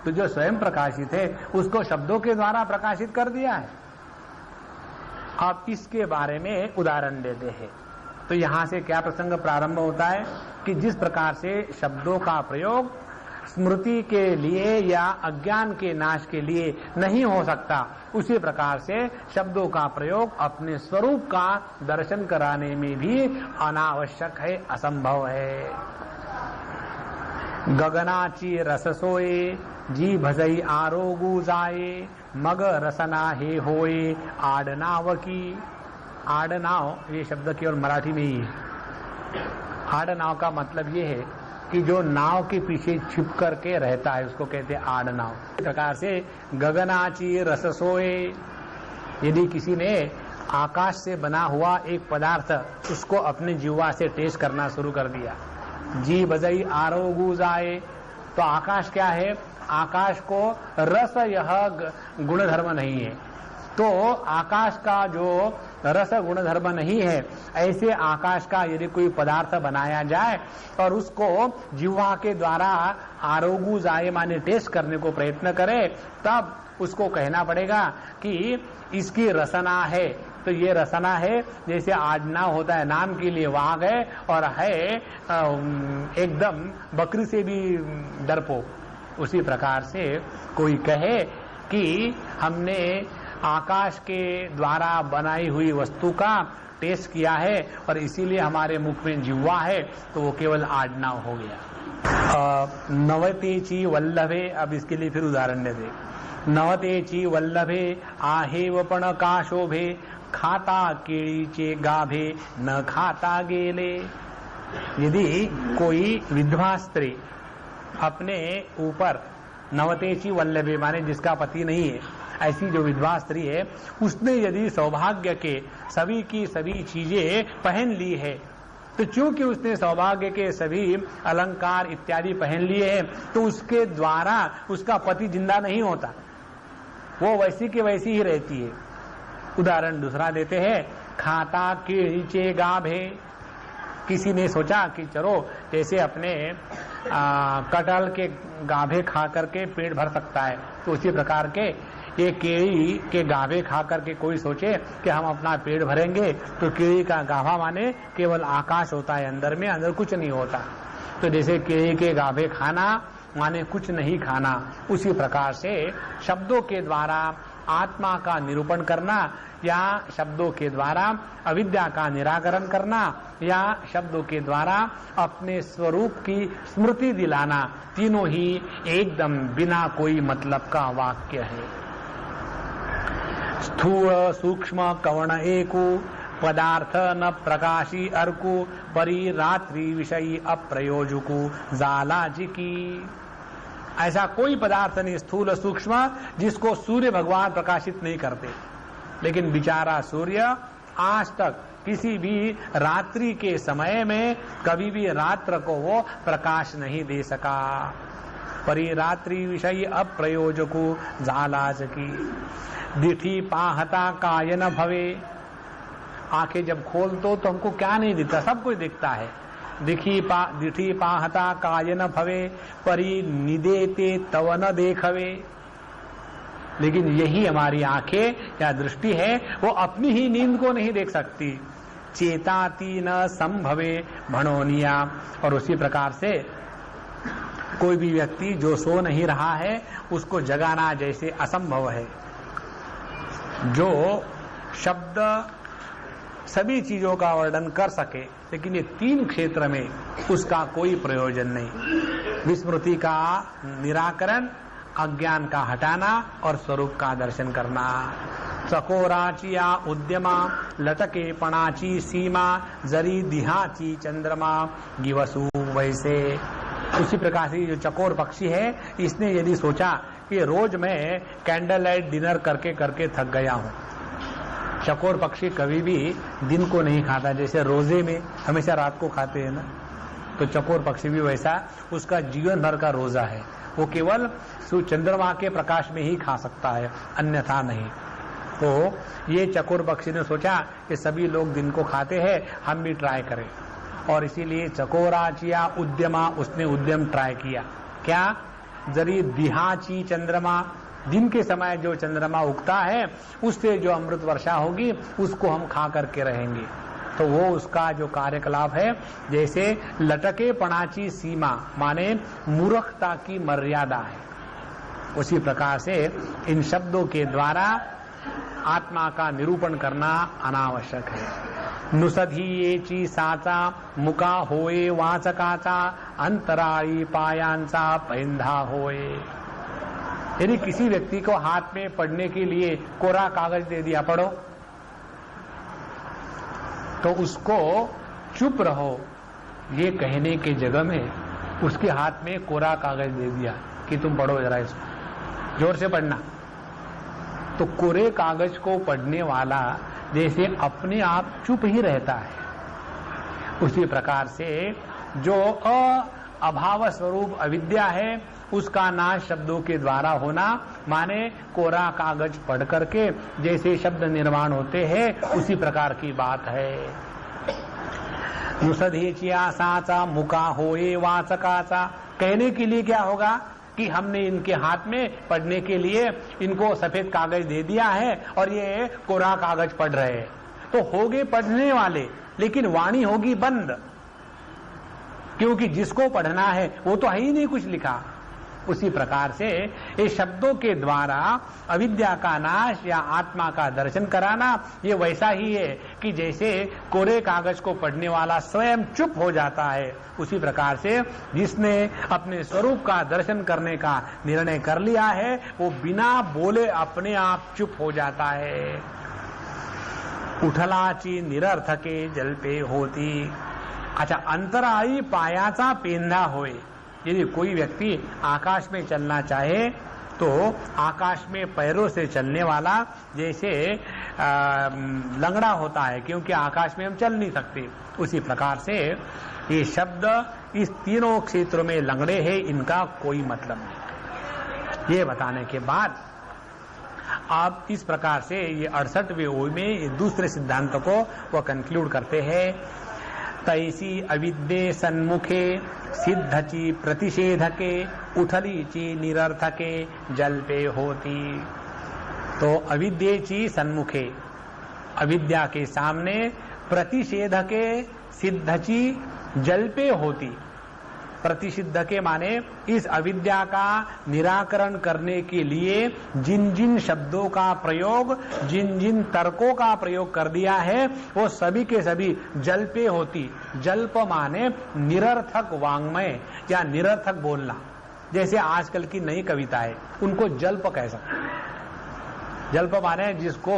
तो जो स्वयं प्रकाशित है उसको शब्दों के द्वारा प्रकाशित कर दिया है। अब इसके बारे में उदाहरण देते हैं। तो यहां से क्या प्रसंग प्रारंभ होता है कि जिस प्रकार से शब्दों का प्रयोग स्मृति के लिए या अज्ञान के नाश के लिए नहीं हो सकता, उसी प्रकार से शब्दों का प्रयोग अपने स्वरूप का दर्शन कराने में भी अनावश्यक है, असंभव है। गगनाची रस सोए जी भजई आरोगु जाए मग रसना हे होए आडनाव की। आडनाव ये शब्द केवल मराठी में ही है। आडनाव का मतलब ये है कि जो नाव के पीछे छिप करके रहता है उसको कहते हैं आडनाव। इस प्रकार से गगनाची रस सोए, यदि किसी ने आकाश से बना हुआ एक पदार्थ उसको अपने जीवा से टेस्ट करना शुरू कर दिया, जी बजई आरोगु जाए, तो आकाश क्या है, आकाश को रस यह गुणधर्म नहीं है। तो आकाश का जो रस गुणधर्म नहीं है, ऐसे आकाश का यदि कोई पदार्थ बनाया जाए और उसको जिह्वा के द्वारा आरोगु जाए माने टेस्ट करने को प्रयत्न करे, तब उसको कहना पड़ेगा कि इसकी रसना है। तो ये रसना है, जैसे आडना होता है नाम के लिए वाघ है, और है एकदम बकरी से भी डरपोक। उसी प्रकार से कोई कहे कि हमने आकाश के द्वारा बनाई हुई वस्तु का टेस्ट किया है और इसीलिए हमारे मुख में जिह्वा है, तो वो केवल आडनाव हो गया। नवतेची वल्लभे, अब इसके लिए फिर उदाहरण दे। नवतेची वल्लभे आहेव पण का शोभे खाता केळीचे गाभे न खाता गेले। यदि कोई विधवा स्त्री अपने ऊपर नवतेची वल्लभे माने जिसका पति नहीं है, ऐसी जो विधवा स्त्री है उसने यदि सौभाग्य के सभी की सभी चीजें पहन ली है, तो चूंकि उसने सौभाग्य के सभी अलंकार इत्यादि पहन लिए हैं, तो उसके द्वारा उसका पति जिंदा नहीं होता, वो वैसी की वैसी ही रहती है। उदाहरण दूसरा देते हैं, खाता के नीचे गाभे। किसी ने सोचा कि चलो जैसे अपने कटहल के गाभे खा करके पेट भर सकता है, तो उसी प्रकार के ये केरी के गाभे खा करके कोई सोचे कि हम अपना पेट भरेंगे, तो केरी का गाभा माने केवल आकाश होता है, अंदर में अंदर कुछ नहीं होता। तो जैसे केरी के गाभे खाना माने कुछ नहीं खाना, उसी प्रकार से शब्दों के द्वारा आत्मा का निरूपण करना या शब्दों के द्वारा अविद्या का निराकरण करना या शब्दों के द्वारा अपने स्वरूप की स्मृति दिलाना, तीनों ही एकदम बिना कोई मतलब का वाक्य है। स्थूल सूक्ष्म कवण एको, पदार्थ न प्रकाशी अर्को, परी रात्रि विषयी अप्रयोजको जालाजिकी। ऐसा कोई पदार्थ नहीं स्थूल सूक्ष्म जिसको सूर्य भगवान प्रकाशित नहीं करते, लेकिन बेचारा सूर्य आज तक किसी भी रात्रि के समय में कभी भी रात्र को वो प्रकाश नहीं दे सका। परिरात्रि विषय अप्रयोजको झालाजकी। दिठी पाहता कायन भवे। आंखें जब खोलतो तो हमको क्या नहीं दिखता, सब कुछ दिखता है। दिठी पाहता कायन भवे, परी निदेते तव न देखवे। लेकिन यही हमारी आंखें या दृष्टि है, वो अपनी ही नींद को नहीं देख सकती। चेताती न संभवे भणोनिया। और उसी प्रकार से कोई भी व्यक्ति जो सो नहीं रहा है उसको जगाना जैसे असंभव है। जो शब्द सभी चीजों का वर्णन कर सके, लेकिन ये तीन क्षेत्र में उसका कोई प्रयोजन नहीं। विस्मृति का निराकरण, अज्ञान का हटाना और स्वरूप का दर्शन करना। चकोराचिया उद्यमा, लटके पणाची सीमा, जरी दिहाची चंद्रमा, गिवसु वैसे। उसी प्रकार से जो चकोर पक्षी है, इसने यदि सोचा कि रोज मैं कैंडल लाइट डिनर करके करके थक गया हूं। चकोर पक्षी कभी भी दिन को नहीं खाता, जैसे रोजे में हमेशा रात को खाते हैं ना, तो चकोर पक्षी भी वैसा, उसका जीवन भर का रोजा है। वो केवल चंद्रमा के प्रकाश में ही खा सकता है, अन्यथा नहीं। तो ये चकोर पक्षी ने सोचा कि सभी लोग दिन को खाते हैं, हम भी ट्राई करें। और इसीलिए चकोराचिया उद्यमा, उसने उद्यम ट्राई किया। क्या? जरी दिहाची चंद्रमा, दिन के समय जो चंद्रमा उगता है उससे जो अमृत वर्षा होगी उसको हम खा करके रहेंगे। तो वो उसका जो कार्यकलाप है, जैसे लटके पणाची सीमा माने मूर्खता की मर्यादा है, उसी प्रकार से इन शब्दों के द्वारा आत्मा का निरूपण करना अनावश्यक है। नुसधीयेची साचा, मुका होए वाचकाचा, अंतराळी पायांचा पैंधा होए। यदि किसी व्यक्ति को हाथ में पढ़ने के लिए कोरा कागज दे दिया, पढ़ो, तो उसको चुप रहो ये कहने के जगह में उसके हाथ में कोरा कागज दे दिया कि तुम पढ़ो जरा इसको, जोर से पढ़ना। तो कोरे कागज को पढ़ने वाला जैसे अपने आप चुप ही रहता है, उसी प्रकार से जो अभाव स्वरूप अविद्या है उसका नाश शब्दों के द्वारा होना, माने कोरा कागज पढ़ करके जैसे शब्द निर्माण होते हैं उसी प्रकार की बात है। नुसधीचिया साचा, मुका होए वाचकाचा। कहने के लिए क्या होगा कि हमने इनके हाथ में पढ़ने के लिए इनको सफेद कागज दे दिया है और ये कोरा कागज पढ़ रहे हैं, तो होगे पढ़ने वाले, लेकिन वाणी होगी बंद, क्योंकि जिसको पढ़ना है वो तो है ही नहीं कुछ लिखा। उसी प्रकार से ये शब्दों के द्वारा अविद्या का नाश या आत्मा का दर्शन कराना, ये वैसा ही है कि जैसे कोरे कागज को पढ़ने वाला स्वयं चुप हो जाता है, उसी प्रकार से जिसने अपने स्वरूप का दर्शन करने का निर्णय कर लिया है वो बिना बोले अपने आप चुप हो जाता है। उठलाची निरर्थके जलपे होती। अच्छा, अंतराळी पायाचा पेंधा होए। यदि कोई व्यक्ति आकाश में चलना चाहे तो आकाश में पैरों से चलने वाला जैसे लंगड़ा होता है, क्योंकि आकाश में हम चल नहीं सकते, उसी प्रकार से ये शब्द इस तीनों क्षेत्रों में लंगड़े हैं, इनका कोई मतलब नहीं। ये बताने के बाद आप इस प्रकार से ये 68वें ओय में दूसरे सिद्धांत को वो कंक्लूड करते हैं। तैसी अविद्ये सन्मुखे सिद्धची प्रतिषेधके उठलीची निरर्थके जल्पे होती। तो अविद्येची सन्मुखे, अविद्या के सामने, प्रतिषेधके सिद्धची जल्पे होती। प्रतिषिद्ध के माने इस अविद्या का निराकरण करने के लिए जिन जिन शब्दों का प्रयोग, जिन जिन तर्कों का प्रयोग कर दिया है, वो सभी के सभी जल्पे होती। जल्प माने निरर्थक वांग्मय या निरर्थक बोलना। जैसे आजकल की नई कविता है, उनको जल्प कह सकते हैं। जल्प माने जिसको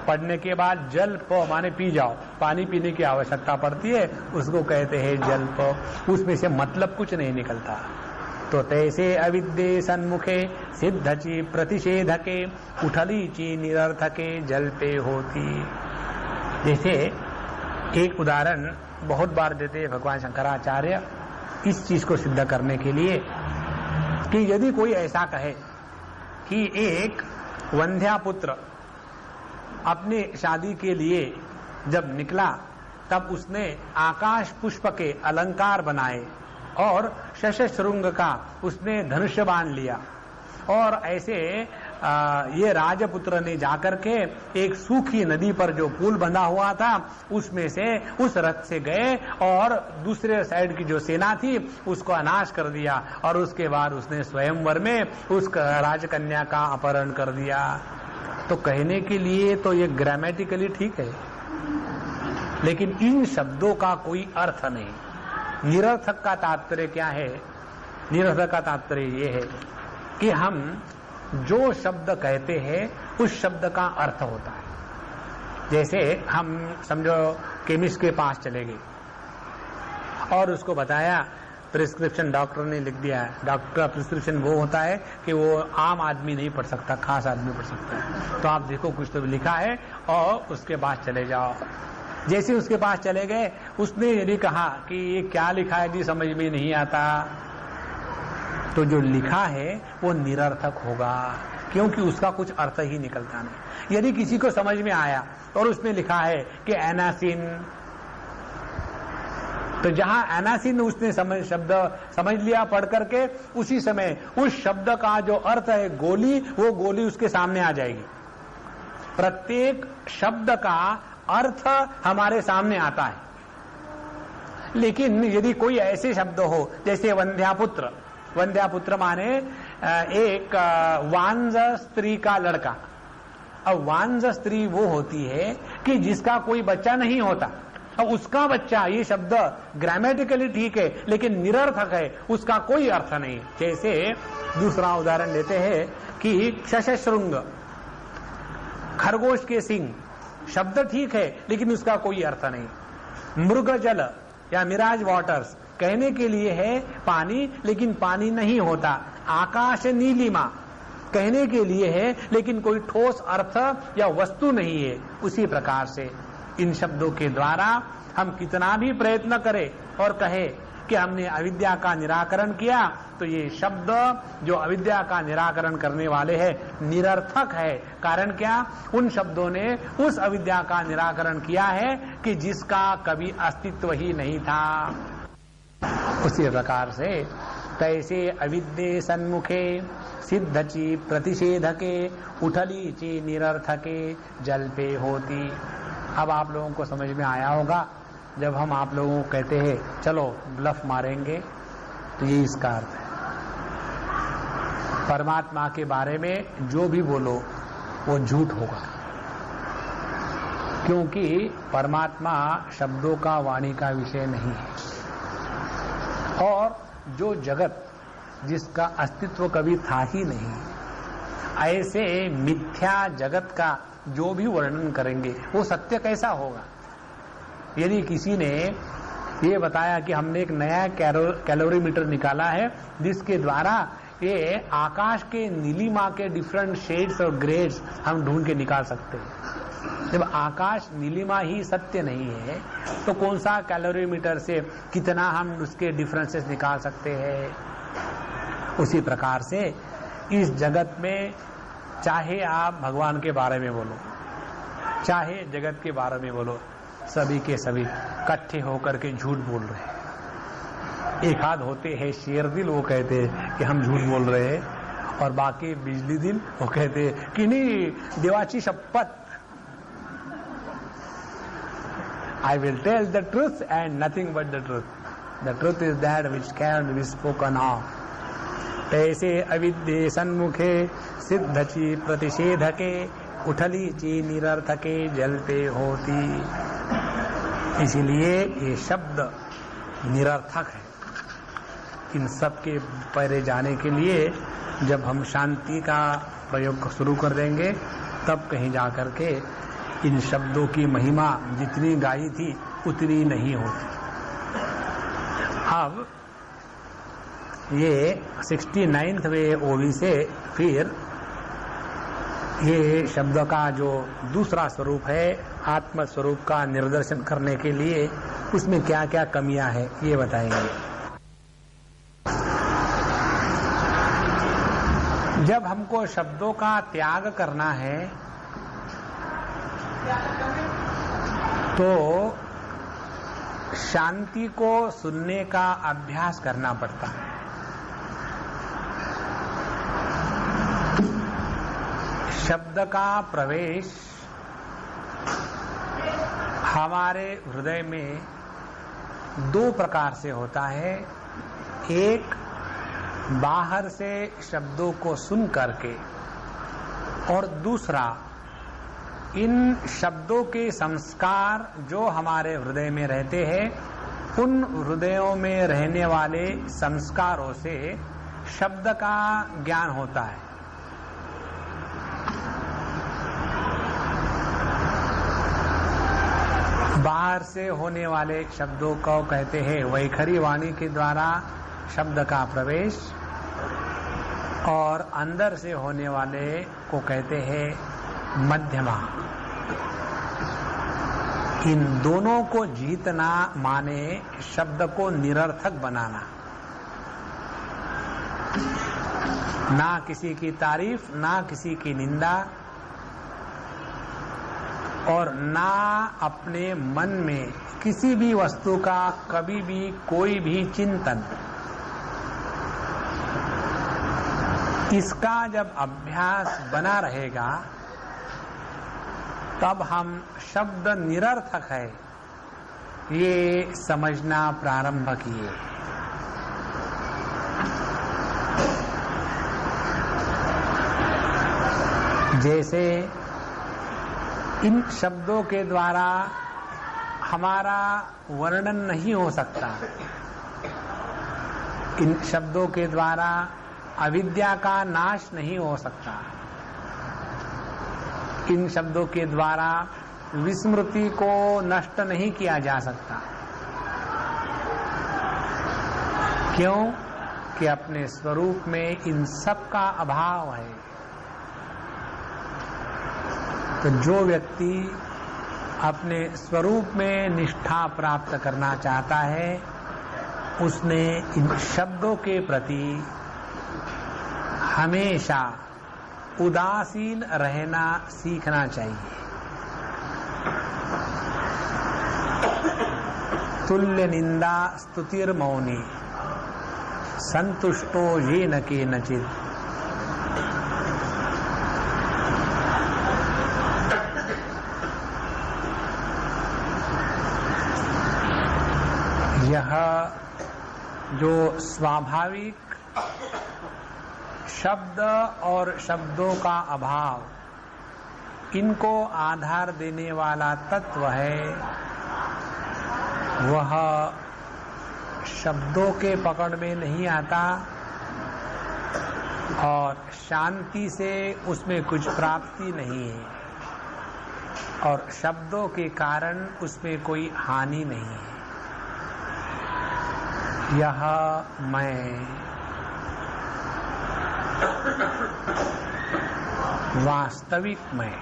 पढ़ने के बाद जल्प माने पी जाओ, पानी पीने की आवश्यकता पड़ती है, उसको कहते हैं जल्प। उसमें से मतलब कुछ नहीं निकलता। तो तैसे अविद्ये सन्मुखे सिद्धची प्रतिषेधके उठलीची निरर्थके जल्पे होती। जैसे एक उदाहरण बहुत बार देते हैं भगवान शंकराचार्य इस चीज को सिद्ध करने के लिए कि यदि कोई ऐसा कहे कि एक वंध्या पुत्र अपने शादी के लिए जब निकला तब उसने आकाश पुष्प के अलंकार बनाए और शशश्रुंग का उसने धनुष्य बाण लिया, और ऐसे ये राजपुत्र ने जाकर के एक सूखी नदी पर जो पुल बंधा हुआ था उसमें से उस रथ से गए और दूसरे साइड की जो सेना थी उसको अनाश कर दिया, और उसके बाद उसने स्वयंवर में उस राजकन्या का अपहरण कर दिया। तो कहने के लिए तो ये ग्रामेटिकली ठीक है, लेकिन इन शब्दों का कोई अर्थ नहीं। निरर्थक का तात्पर्य क्या है? निरर्थक का तात्पर्य ये है कि हम जो शब्द कहते हैं उस शब्द का अर्थ होता है। जैसे हम समझो केमिस्ट के पास चले गए और उसको बताया प्रिस्क्रिप्शन डॉक्टर ने लिख दिया है। डॉक्टर का प्रिस्क्रिप्शन वो होता है कि वो आम आदमी नहीं पढ़ सकता, खास आदमी पढ़ सकता है। तो आप देखो कुछ तो लिखा है और उसके पास चले जाओ। जैसे उसके पास चले गए, उसने यदि कहा कि ये क्या लिखा है जी समझ में नहीं आता, तो जो लिखा है वो निरर्थक होगा, क्योंकि उसका कुछ अर्थ ही निकलता नहीं। यदि किसी को समझ में आया और उसमें लिखा है कि एनासिन, तो जहां एनासिन उसने शब्द समझ लिया पढ़ करके, उसी समय उस शब्द का जो अर्थ है गोली, वो गोली उसके सामने आ जाएगी। प्रत्येक शब्द का अर्थ हमारे सामने आता है। लेकिन यदि कोई ऐसे शब्द हो जैसे वंध्यापुत्र, वंध्यापुत्र माने एक वांझ स्त्री का लड़का। अब वांझ स्त्री वो होती है कि जिसका कोई बच्चा नहीं होता, अब उसका बच्चा, ये शब्द ग्रामेटिकली ठीक है लेकिन निरर्थक है, उसका कोई अर्थ नहीं। जैसे दूसरा उदाहरण लेते हैं कि शशश्रुंग, खरगोश के सिंग, शब्द ठीक है लेकिन उसका कोई अर्थ नहीं। मृगजल या मिराज वाटर्स कहने के लिए है पानी, लेकिन पानी नहीं होता। आकाश नीलिमा कहने के लिए है लेकिन कोई ठोस अर्थ या वस्तु नहीं है। उसी प्रकार से इन शब्दों के द्वारा हम कितना भी प्रयत्न करें और कहे कि हमने अविद्या का निराकरण किया, तो ये शब्द जो अविद्या का निराकरण करने वाले हैं निरर्थक है। कारण क्या? उन शब्दों ने उस अविद्या का निराकरण किया है कि जिसका कभी अस्तित्व ही नहीं था। उसी प्रकार से तैसे अविद्ये सन्मुखे सिद्धची प्रतिषेधके उठलीची निरर्थके जल्पे होती। अब आप लोगों को समझ में आया होगा, जब हम आप लोगों को कहते हैं चलो ब्लफ मारेंगे, तो ये इसका अर्थ है। परमात्मा के बारे में जो भी बोलो वो झूठ होगा, क्योंकि परमात्मा शब्दों का, वाणी का विषय नहीं है। और जो जगत जिसका अस्तित्व कभी था ही नहीं, ऐसे मिथ्या जगत का जो भी वर्णन करेंगे वो सत्य कैसा होगा? यदि किसी ने ये बताया कि हमने एक नया कैलोरीमीटर निकाला है जिसके द्वारा ये आकाश के नीलिमा के डिफरेंट शेड्स और ग्रेड्स हम ढूंढ के निकाल सकते हैं। जब आकाश नीलिमा ही सत्य नहीं है तो कौन सा कैलोरीमीटर से कितना हम उसके डिफरेंसेस निकाल सकते हैं। उसी प्रकार से इस जगत में चाहे आप भगवान के बारे में बोलो, चाहे जगत के बारे में बोलो, सभी के सभी इकट्ठे होकर के झूठ बोल रहे हैं। एक आध होते हैं शेर दिल, वो कहते हैं कि हम झूठ बोल रहे हैं, और बाकी बिजली दिल वो कहते हैं कि नहीं देवाची शपथ, I will tell the truth and nothing but the truth. The truth is that which can be spoken of. तैसे अविद्ये सन्मुखे सिद्धची प्रतिषेधके उठली ची निरर्थके जलते होती। इसीलिए ये शब्द निरर्थक है। इन सब के परे जाने के लिए जब हम शांति का प्रयोग शुरू कर देंगे तब कहीं जाकर के इन शब्दों की महिमा जितनी गाई थी उतनी नहीं होती। अब ये 69वें ओवी से फिर ये शब्द का जो दूसरा स्वरूप है आत्म स्वरूप का निर्दर्शन करने के लिए उसमें क्या क्या कमियां हैं ये बताएंगे। जब हमको शब्दों का त्याग करना है तो शांति को सुनने का अभ्यास करना पड़ता है। शब्द का प्रवेश हमारे हृदय में दो प्रकार से होता है। एक बाहर से शब्दों को सुन करके, और दूसरा इन शब्दों के संस्कार जो हमारे हृदय में रहते हैं उन हृदयों में रहने वाले संस्कारों से शब्द का ज्ञान होता है। बाहर से होने वाले शब्दों को कहते हैं वैखरी वाणी के द्वारा शब्द का प्रवेश, और अंदर से होने वाले को कहते हैं मध्यमा। इन दोनों को जीतना माने शब्द को निरर्थक बनाना, ना किसी की तारीफ ना किसी की निंदा, और ना अपने मन में किसी भी वस्तु का कभी भी कोई भी चिंतन। इसका जब अभ्यास बना रहेगा तब हम शब्द निरर्थक है ये समझना प्रारंभ किए। जैसे इन शब्दों के द्वारा हमारा वर्णन नहीं हो सकता, इन शब्दों के द्वारा अविद्या का नाश नहीं हो सकता, इन शब्दों के द्वारा विस्मृति को नष्ट नहीं किया जा सकता। क्यों? कि अपने स्वरूप में इन सब का अभाव है। तो जो व्यक्ति अपने स्वरूप में निष्ठा प्राप्त करना चाहता है उसने इन शब्दों के प्रति हमेशा उदासीन रहना सीखना चाहिए। तुल्य निंदा स्तुतिर मौनी संतुष्टो ये न के नचित। यह जो स्वाभाविक शब्द और शब्दों का अभाव इनको आधार देने वाला तत्व है, वह शब्दों के पकड़ में नहीं आता और शांति से उसमें कुछ प्राप्ति नहीं है और शब्दों के कारण उसमें कोई हानि नहीं है। यह मैं वास्तविक मैं।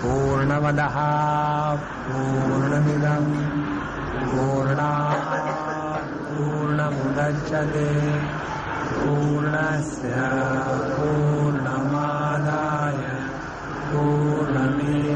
पूर्णमदः पूर्णमिदं पूर्णात् पूर्णमुदच्यते पूर्णस्य पूर्णमादाय पूर्णमेवावशिष्यते।